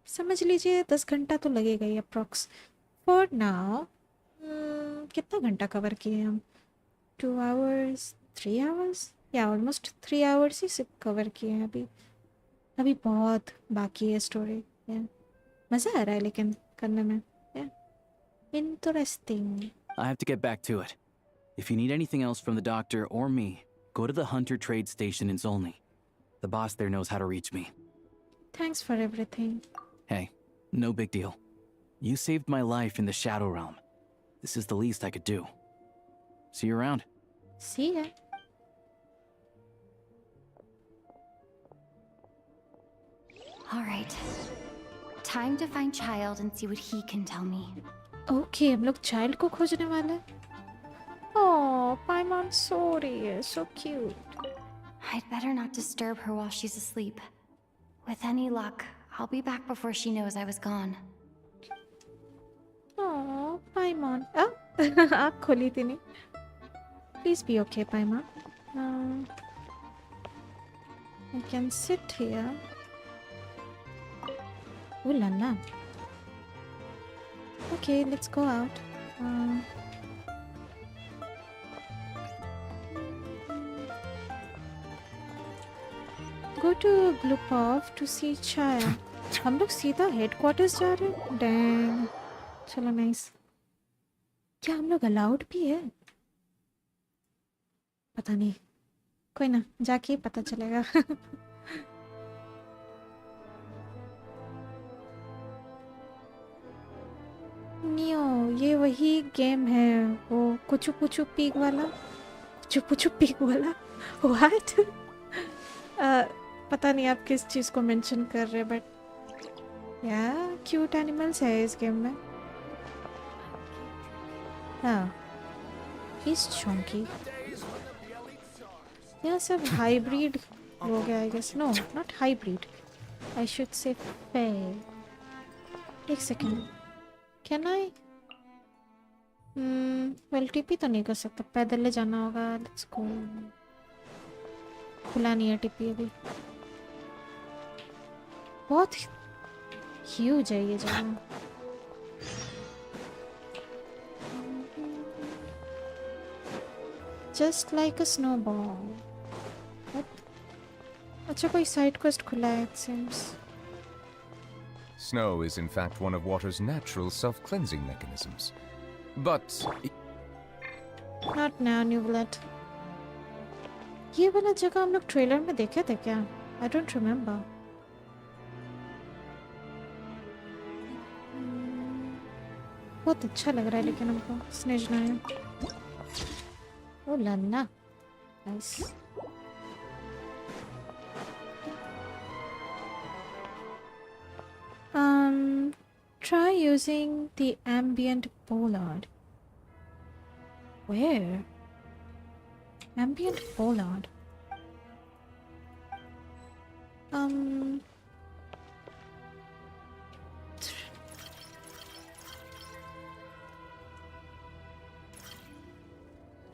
समझ लीजिए 10 घंटा तो लगेगा ही अप्रॉक्स. फॉर नाउ कितना घंटा कवर किए हम 2 आवर्स 3 आवर्स या ऑलमोस्ट 3 आवर्स ही सिर्फ कवर किए हैं अभी. अभी बहुत बाकी है स्टोरी. मज़ा आ रहा है लेकिन करने में. Interesting. I have to get back to it. If you need anything else from the doctor or me, go to the Hunter Trade Station in Zolny. The boss there knows how to reach me. Thanks for everything. Hey, no big deal. You saved my life in the Shadow Realm. This is the least I could do. See you around. See ya. All right. Time to find Child and see what he can tell me. Okay, हम लोग child को खोजने वाले हैं. Oh, Paimon sorry, so cute. I'd better not disturb her while she's asleep. With any luck, I'll be back before she knows I was gone. Oh, Paimon. Ah, आँख खोली थी नहीं. Please be okay, Paimon. I can sit here. Ooh la la. Okay, let's go out. Go to Glupov to see Chaya. हम लोग सीधा headquarters जा रहे हैं. Dang. चलो नाइस. क्या हम लोग अलाउड भी है? पता नहीं. कोई ना जाके ही पता चलेगा. नियो ये वही गेम है वो कुचू पुचू पीक वाला. कुचू पुचू पीक वाला. व्हाट? पता नहीं आप किस चीज़ को मेंशन कर रहे हैं बट या क्यूट एनिमल्स है इस गेम में. हाँ इस चौंकी यह सब हाइब्रिड हो गया I guess. No not hybrid I should say फे. एक second. Can I well TP तो नहीं कर सकता. पैदल ले जाना होगा. Let's go. खुला नहीं है टीपी अभी. बहुत ह्यूज है ये जगह. जस्ट लाइक अ स्नोबॉल. अच्छा कोई साइड क्वेस्ट खुला है it seems. Snow is in fact one of water's natural self-cleansing mechanisms. But... Not now, New Blood. ये वाला जगह हम लोग ट्रेलर में देखे थे क्या? I don't remember. बहुत अच्छा लग रहा है लेकिन हमको स्नेजनायन. ओह लन्ना. Nice. Try using the ambient bollard. Where? Ambient Pollard.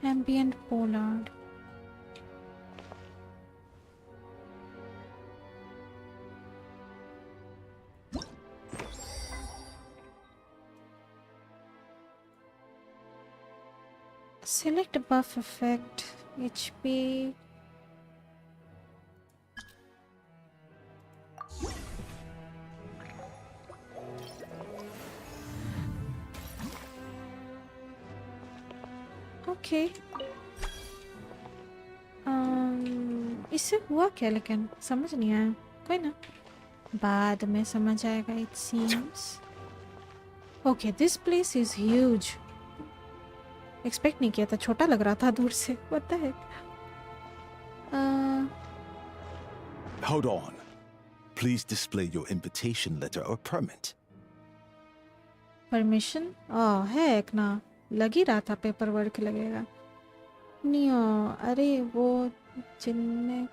Ambient Pollard. Select buff effect, HP. Okay इससे हुआ क्या लेकिन समझ नहीं आया कोई ना बाद में समझ आएगा it seems okay this place is huge expect नहीं किया था छोटा लग रहा था दूर से what the heck Hold on. Please display your invitation letter or permit. Permission है एक ना लग ही रहा था पेपर वर्क लगेगा नियो अरे वो जिनमें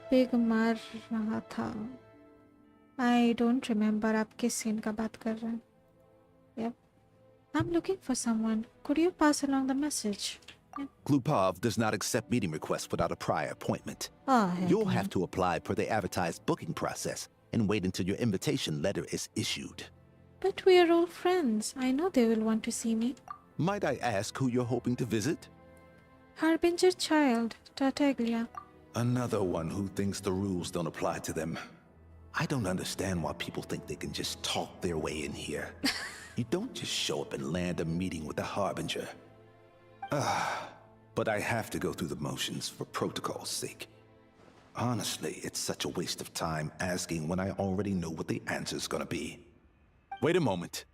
पिग मार रहा था आई डोंट रिमेम्बर आप किस सीन का बात कर रहे हैं yep I'm looking for someone could you pass along the message Glupov does not accept meeting requests without a prior appointment. heck You'll no. have to apply per the advertised booking process and wait until your invitation letter is issued. But we are all friends. I know they will want to see me. Might I ask who you're hoping to visit? Harbinger child, Tartaglia. Another one who thinks the rules don't apply to them. I don't understand why people think they can just talk their way in here. You don't just show up and land a meeting with the Harbinger. But I have to go through the motions for protocol's sake. Honestly, it's such a waste of time asking when I already know what the answer's gonna be. Wait a moment.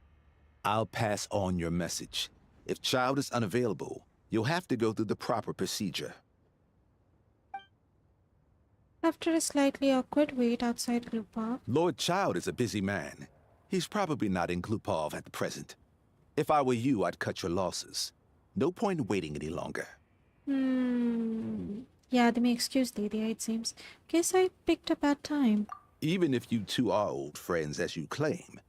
I'll pass on your message. If Child is unavailable, you'll have to go through the proper procedure. After a slightly awkward wait outside Glupov. Lord Child is a busy man. He's probably not in Glupov at the present. If I were you, I'd cut your losses. No point waiting any longer. Yeah, they may excuse the idea, it seems. Guess I picked a bad time. Even if you two are old friends as you claim,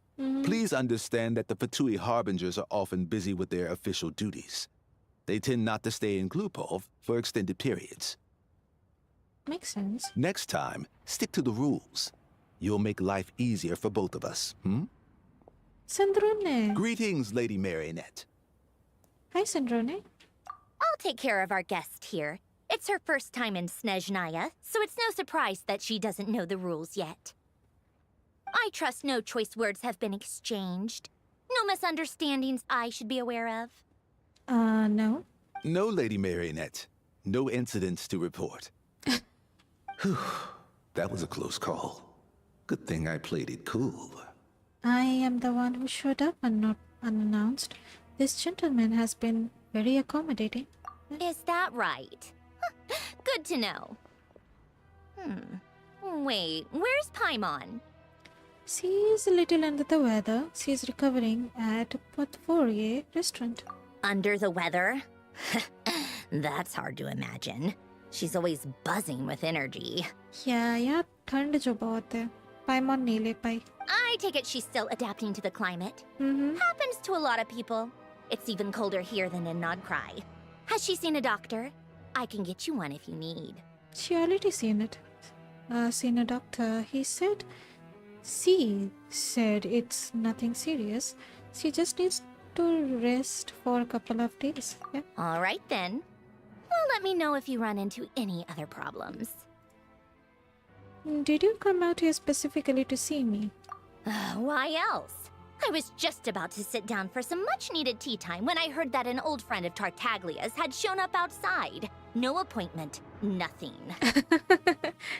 please understand that the Fatui Harbingers are often busy with their official duties. They tend not to stay in Glupov for extended periods. Makes sense. Next time, stick to the rules. You'll make life easier for both of us, Sandrone. Greetings, Lady Marionette. Hi, Sandrone. I'll take care of our guest here. It's her first time in Snezhnaya, so it's no surprise that she doesn't know the rules yet. I trust no choice words have been exchanged. No misunderstandings I should be aware of. No. No, Lady Marionette. No incidents to report. Whew. That was a close call. Good thing I played it cool. I am the one who showed up and not unannounced. This gentleman has been very accommodating. Is that right? Good to know. Wait, where's Paimon? She is a little under the weather. She is recovering at Potvorie restaurant. Under the weather? That's hard to imagine. She's always buzzing with energy. Yeah, ठंड जो बहुत है. Paimon नहीं ले पाई. I take it she's still adapting to the climate. Happens to a lot of people. It's even colder here than in Nodcry. Has she seen a doctor? I can get you one if you need. She already seen it. Seen a doctor. She said it's nothing serious. She just needs to rest for a couple of days. Yeah. All right then. Well, let me know if you run into any other problems. Did you come out here specifically to see me? Why else? I was just about to sit down for some much-needed tea time when I heard that an old friend of Tartaglia's had shown up outside. No appointment, nothing.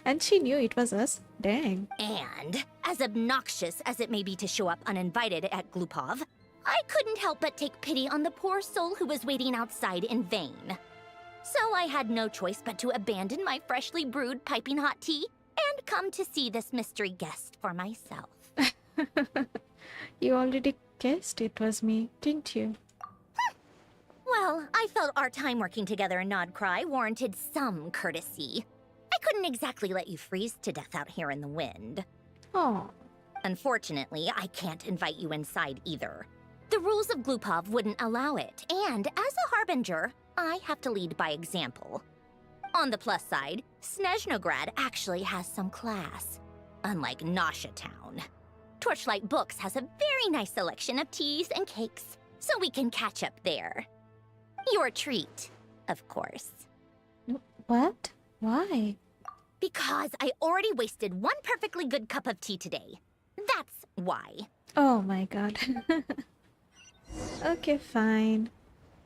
And she knew it was us. Dang. And, as obnoxious as it may be to show up uninvited at Glupov, I couldn't help but take pity on the poor soul who was waiting outside in vain. So I had no choice but to abandon my freshly brewed piping hot tea and come to see this mystery guest for myself. You already guessed it was me, didn't you? Well, I felt our time working together in Nodcry warranted some courtesy. I couldn't exactly let you freeze to death out here in the wind. Oh. Unfortunately, I can't invite you inside either. The rules of Glupov wouldn't allow it, and as a Harbinger, I have to lead by example. On the plus side, Snezhnograd actually has some class, unlike Nasha Town. Torchlight Books has a very nice selection of teas and cakes, so we can catch up there. Your treat, of course. What? Why? Because I already wasted one perfectly good cup of tea today. That's why. Oh my god. Okay, fine.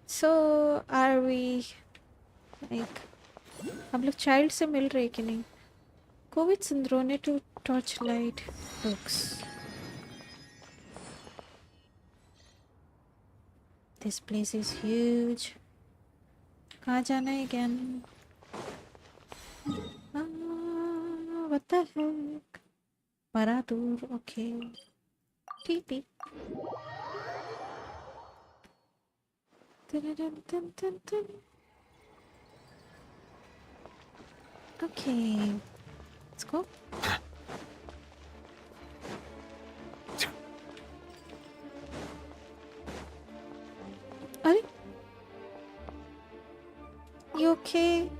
So, are we... like... हम लोग child से मिल रहे कि नहीं? Go with Sindrone to Torchlight Books. This place is huge. कहाँ जाना है again? What the heck? बड़ा दूर, okay. TP. Okay, let's go. Are you okay?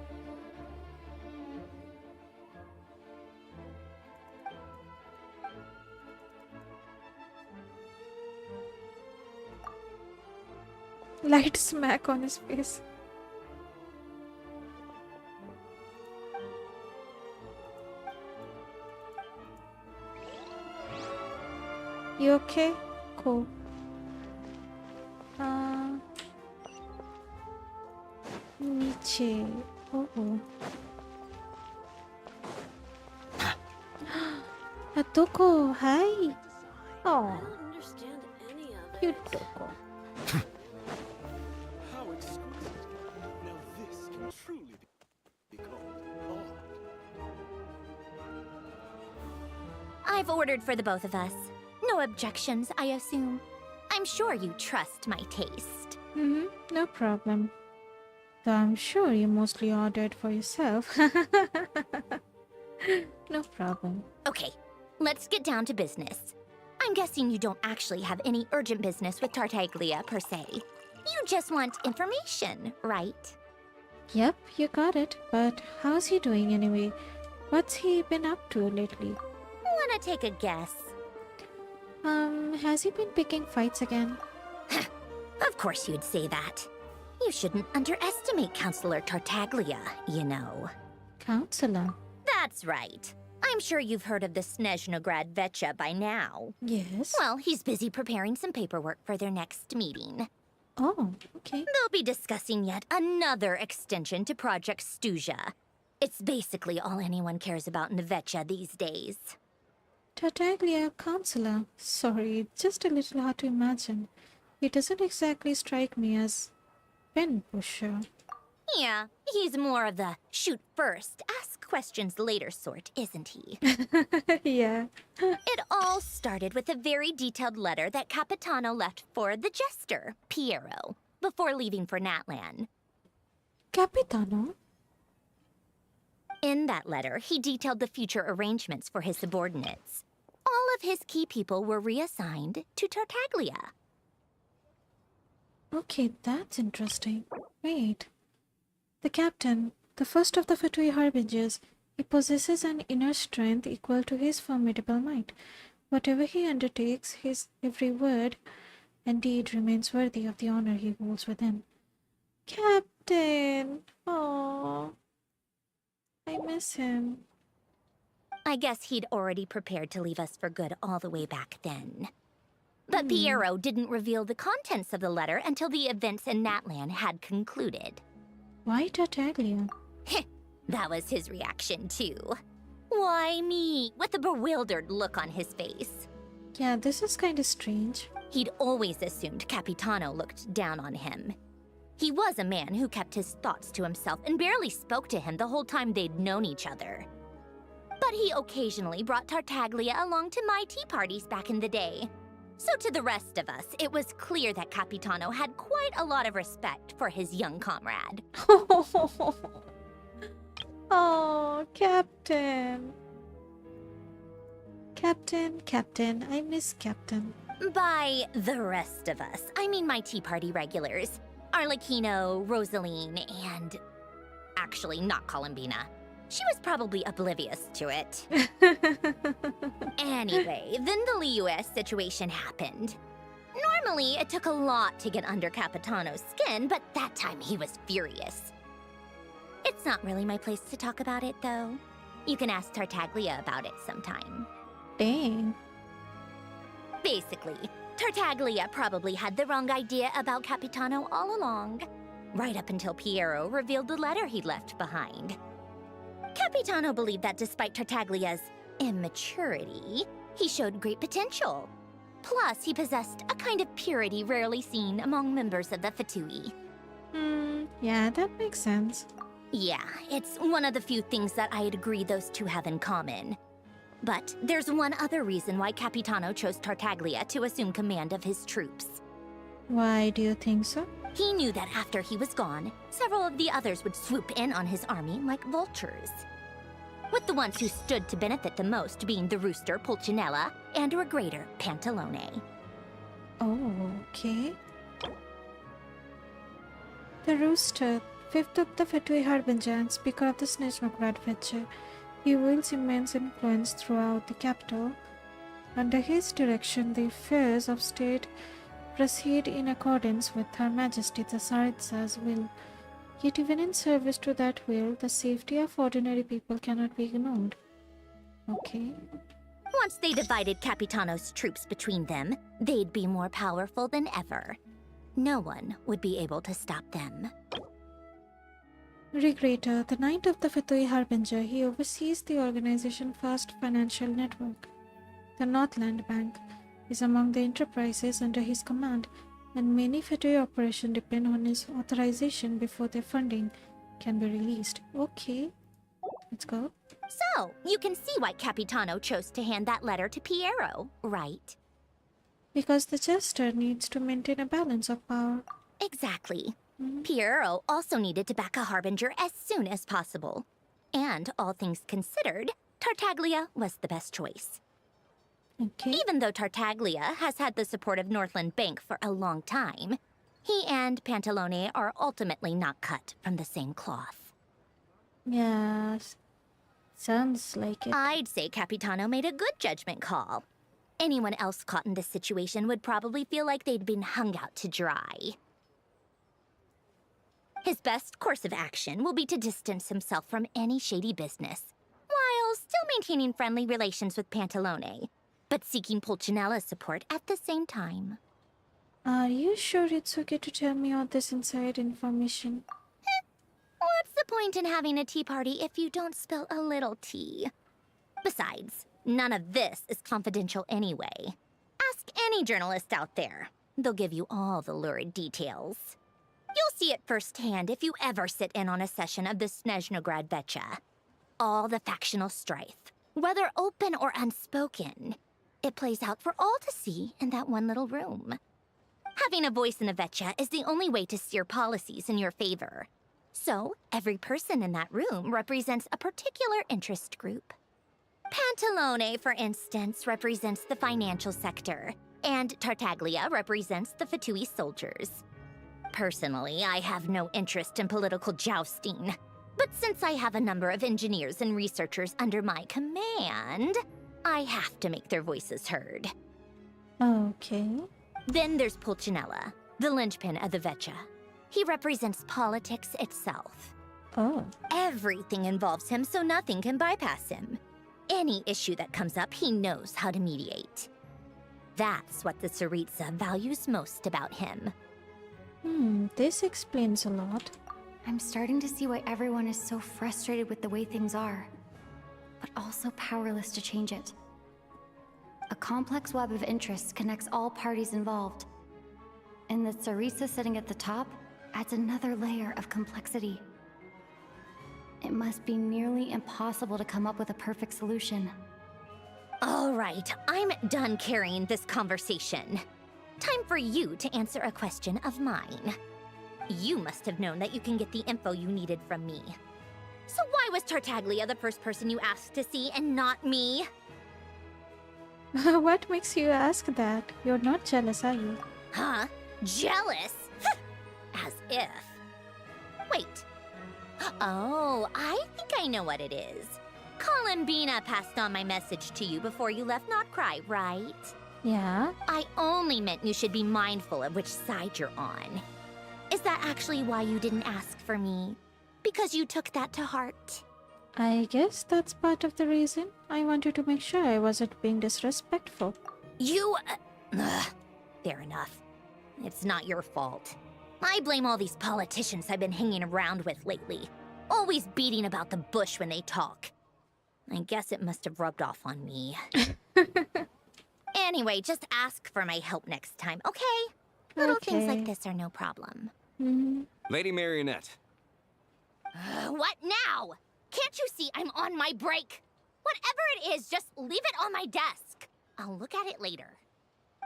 Light smack on his face. You okay? Cool. Niche. Oh. Atoko, hi. Oh. Cute Toko. How exquisite. Now this can truly be called art. I've ordered for the both of us. No objections, I assume. I'm sure you trust my taste. No problem. Though I'm sure you mostly ordered for yourself. No problem. Okay, let's get down to business. I'm guessing you don't actually have any urgent business with Tartaglia, per se. You just want information, right? Yep, you got it. But how's he doing anyway? What's he been up to lately? Wanna take a guess? Has he been picking fights again? Of course you'd say that. You shouldn't underestimate Counselor Tartaglia, you know. Counselor? That's right. I'm sure you've heard of the Snezhnograd Vecha by now. Yes. Well, he's busy preparing some paperwork for their next meeting. Oh, okay. They'll be discussing yet another extension to Project Stuja. It's basically all anyone cares about in the Vecha these days. Tartaglia, counselor. Sorry, it's just a little hard to imagine. He doesn't exactly strike me as pen pusher. Yeah, he's more of the shoot first, ask questions later sort, isn't he? Yeah. It all started with a very detailed letter that Capitano left for the jester, Piero, before leaving for Natlan. Capitano? In that letter, he detailed the future arrangements for his subordinates. All of his key people were reassigned to Tartaglia. Okay, that's interesting. Wait. The captain, the first of the Fatui Harbingers, he possesses an inner strength equal to his formidable might. Whatever he undertakes, his every word and deed remains worthy of the honor he holds within. Captain! Aww. I miss him. I guess he'd already prepared to leave us for good all the way back then. But Piero didn't reveal the contents of the letter until the events in Natlan had concluded. Why Tartaglia? That was his reaction, too. Why me? With a bewildered look on his face. Yeah, this is kind of strange. He'd always assumed Capitano looked down on him. He was a man who kept his thoughts to himself and barely spoke to him the whole time they'd known each other. But he occasionally brought Tartaglia along to my tea parties back in the day. So to the rest of us, it was clear that Capitano had quite a lot of respect for his young comrade. Oh, Captain. Captain, I miss Captain. By the rest of us, I mean my Tea Party regulars. Arlecchino, Rosaline, and... actually, not Columbina. She was probably oblivious to it. Anyway, then the Liu-S situation happened. Normally, it took a lot to get under Capitano's skin, but that time he was furious. It's not really my place to talk about it, though. You can ask Tartaglia about it sometime. Dang. Basically, Tartaglia probably had the wrong idea about Capitano all along, right up until Piero revealed the letter he'd left behind. Capitano believed that despite Tartaglia's immaturity, he showed great potential. Plus, he possessed a kind of purity rarely seen among members of the Fatui. Yeah, that makes sense. Yeah, it's one of the few things that I'd agree those two have in common. But there's one other reason why Capitano chose Tartaglia to assume command of his troops. Why do you think so? He knew that after he was gone, several of the others would swoop in on his army like vultures. With the ones who stood to benefit the most being the Rooster, Pulcinella, and Regrator, Pantalone. Oh, okay. The Rooster, fifth of the Fatui Harbinger and Speaker of the Snezhnograd Redgear, he wields immense influence throughout the capital. Under his direction, the affairs of state proceed in accordance with Her Majesty the Tsaritsa's will. Yet even in service to that will, the safety of ordinary people cannot be ignored. Okay. Once they divided Capitano's troops between them, they'd be more powerful than ever. No one would be able to stop them. Regrator, the ninth of the Fatui Harbinger, he oversees the organization's vast financial network. The Northland Bank is among the enterprises under his command, and many Fatui operations depend on his authorization before their funding can be released. Okay, let's go. So, you can see why Capitano chose to hand that letter to Piero, right? Because the Jester needs to maintain a balance of power. Exactly. Piero also needed to back a Harbinger as soon as possible. And, all things considered, Tartaglia was the best choice. Okay. Even though Tartaglia has had the support of Northland Bank for a long time, he and Pantalone are ultimately not cut from the same cloth. Yes, sounds like it. I'd say Capitano made a good judgment call. Anyone else caught in this situation would probably feel like they'd been hung out to dry. His best course of action will be to distance himself from any shady business, while still maintaining friendly relations with Pantalone, but seeking Pulcinella's support at the same time. Are you sure it's okay to tell me all this inside information? What's the point in having a tea party if you don't spill a little tea? Besides, none of this is confidential anyway. Ask any journalist out there. They'll give you all the lurid details. You'll see it firsthand if you ever sit in on a session of the Snezhnograd Vecha. All the factional strife, whether open or unspoken, it plays out for all to see in that one little room. Having a voice in the Vecha is the only way to steer policies in your favor. So, every person in that room represents a particular interest group. Pantalone, for instance, represents the financial sector, and Tartaglia represents the Fatui soldiers. Personally, I have no interest in political jousting, but since I have a number of engineers and researchers under my command, I have to make their voices heard. Okay. Then there's Pulcinella, the linchpin of the Vecha. He represents politics itself. Oh. Everything involves him, so nothing can bypass him. Any issue that comes up, he knows how to mediate. That's what the Tsaritsa values most about him. This explains a lot. I'm starting to see why everyone is so frustrated with the way things are, but also powerless to change it. A complex web of interests connects all parties involved, and the Tsaritsa sitting at the top adds another layer of complexity. It must be nearly impossible to come up with a perfect solution. All right, I'm done carrying this conversation. Time for you to answer a question of mine. You must have known that you can get the info you needed from me. So why was Tartaglia the first person you asked to see and not me? What makes you ask that? You're not jealous, are you? Huh? Jealous? As if. Wait. Oh, I think I know what it is. Columbina passed on my message to you before you left Not Cry, right? Yeah. I only meant you should be mindful of which side you're on. Is that actually why you didn't ask for me? Because you took that to heart? I guess that's part of the reason. I wanted to make sure I wasn't being disrespectful. You... fair enough. It's not your fault. I blame all these politicians I've been hanging around with lately. Always beating about the bush when they talk. I guess it must have rubbed off on me. Anyway, just ask for my help next time, okay? Little things like this are no problem. Lady Marionette. What now? Can't you see I'm on my break? Whatever it is, just leave it on my desk. I'll look at it later.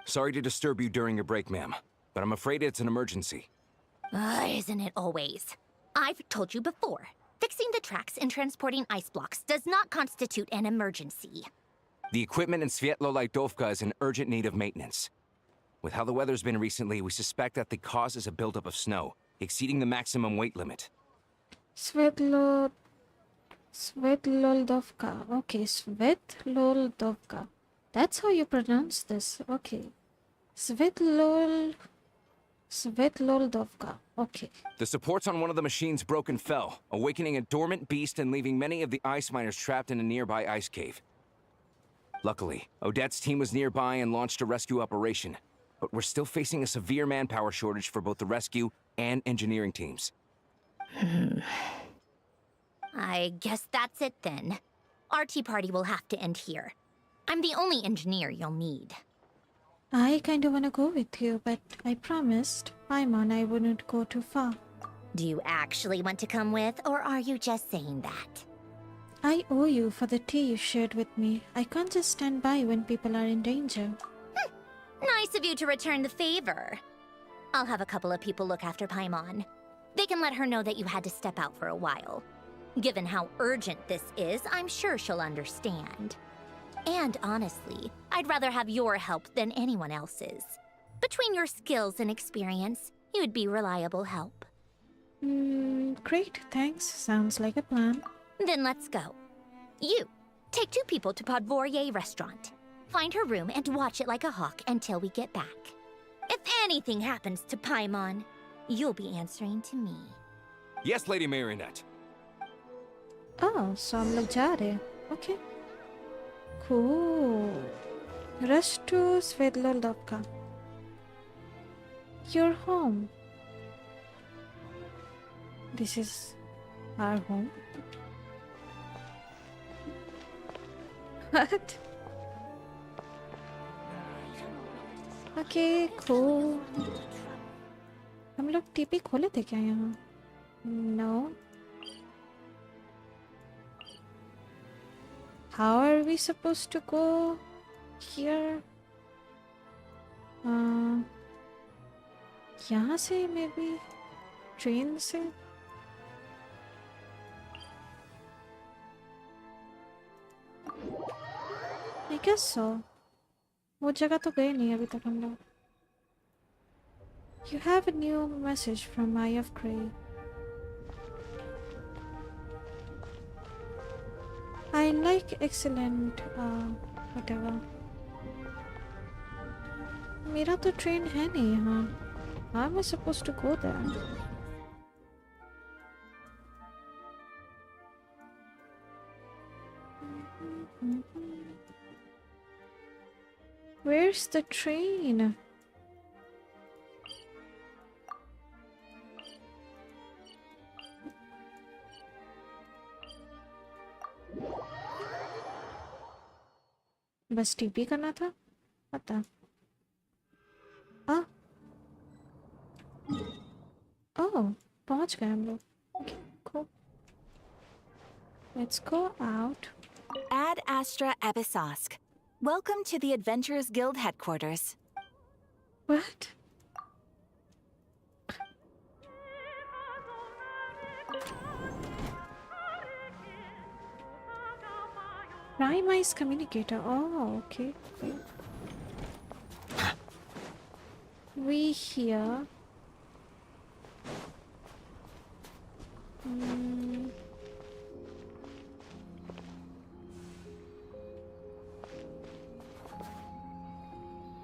Sorry to disturb you during your break, ma'am, but I'm afraid it's an emergency. Isn't it always? I've told you before, fixing the tracks and transporting ice blocks does not constitute an emergency. The equipment in Svietlolaidovka is in urgent need of maintenance. With how the weather's been recently, we suspect that the cause is a buildup of snow, exceeding the maximum weight limit. Svetloldovka. Okay, Svetloldovka. That's how you pronounce this. Okay. Svetloldovka. Okay. The supports on one of the machines broke and fell, awakening a dormant beast and leaving many of the ice miners trapped in a nearby ice cave. Luckily, Odette's team was nearby and launched a rescue operation, but we're still facing a severe manpower shortage for both the rescue and engineering teams. I guess that's it then. Our tea party will have to end here. I'm the only engineer you'll need. I kinda wanna go with you, but I promised Paimon I wouldn't go too far. Do you actually want to come with, or are you just saying that? I owe you for the tea you shared with me. I can't just stand by when people are in danger. Nice of you to return the favor. I'll have a couple of people look after Paimon. They can let her know that you had to step out for a while. Given how urgent this is, I'm sure she'll understand. And honestly, I'd rather have your help than anyone else's. Between your skills and experience, you'd be reliable help. Great, thanks. Sounds like a plan. Then let's go. You, take 2 people to Podvorye restaurant. Find her room and watch it like a hawk until we get back. If anything happens to Paimon, you'll be answering to me. Yes, Lady Marionette. Oh, so हम लोग जा रहे हैं. Okay. Cool. Rush to Svetloldovka. Your home. This is our home. What? Okay, cool. हम लोग TP खोले थे क्या यहाँ? No. How are we supposed to go here? यहाँ से maybe train से? I guess so. वो जगह तो गए नहीं अभी तक हम लोग. You have a new message from Eye of Grey. I like excellent, whatever. मेरा तो train है नहीं यहाँ. How am I supposed to go there? Where's the train? बस टीपी करना था पता ओह पहुंच गए हम लोग okay, cool. Let's go out. Ad Astra Ebisosk. Welcome to the Adventurers Guild headquarters. What? Prime communicator. Oh, okay. We here.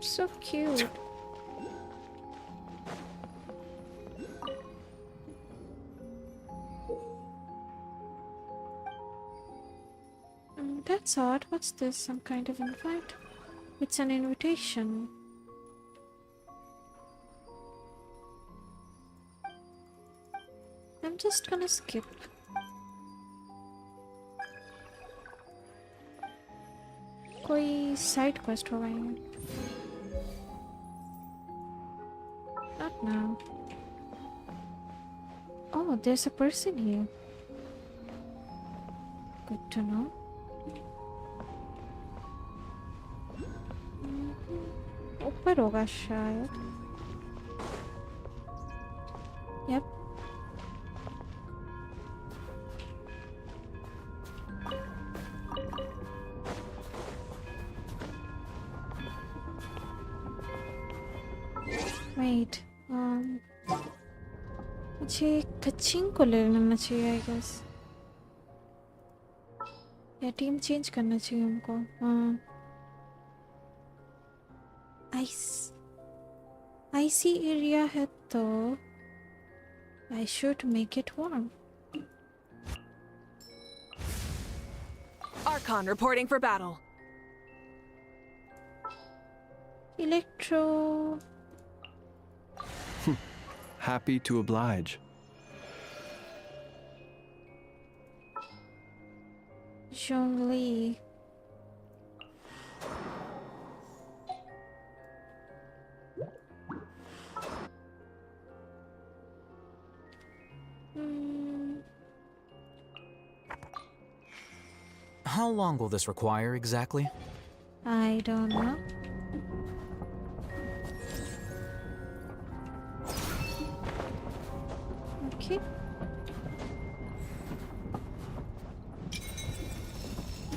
So cute. That's odd. What's this? Some kind of invite? It's an invitation. I'm just gonna skip. कोई side quest होगा ये? Not now. Oh, there's a person here. Good to know. ऊपर होगा शायद. Yep. Wait. मुझे कचिंग को ले लेना चाहिए I guess. या टीम चेंज करना चाहिए हमको. हाँ. Icy area है तो I should make it warm. Archon reporting for battle. Electro. Happy to oblige. Zhongli. How long will this require exactly? I don't know. Okay.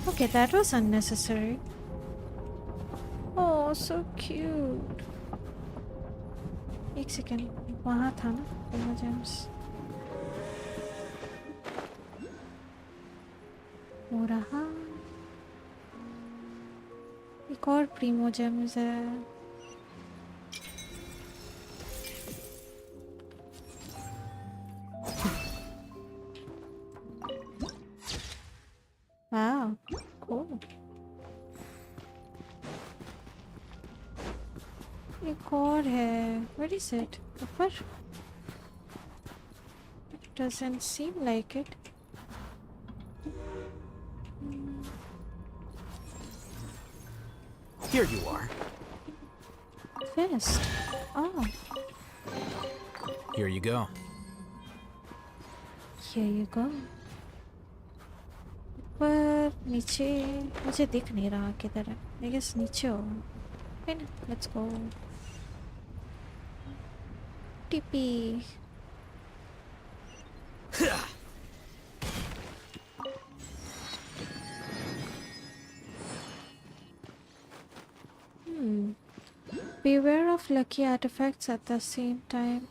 Okay, that was unnecessary. Oh, so cute. एक second वहाँ था ना Primo James हो रहा एक और Primo James है Wow, cool. एक और है. Where is it? ऊपर? Doesn't seem like it. Here you are. Fist. Oh. Here you go. Here you go. पर नीचे मुझे दिख नहीं रहा किधर है. I guess नीचे होगा. Fine, let's go. TP. Beware of lucky artifacts at the same time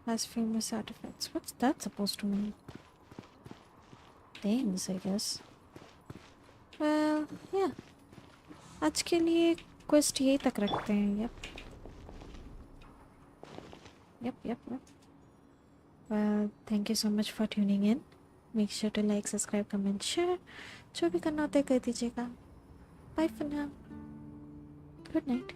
as famous artifacts. What's that supposed to mean? Things, I guess. Well, yeah. आज के लिए quest यही तक रखते हैं. Yep. Well, thank you so much for tuning in. Make sure to like, subscribe, comment, share. जो भी करना होता है कर दीजिएगा. Bye for now. Good night.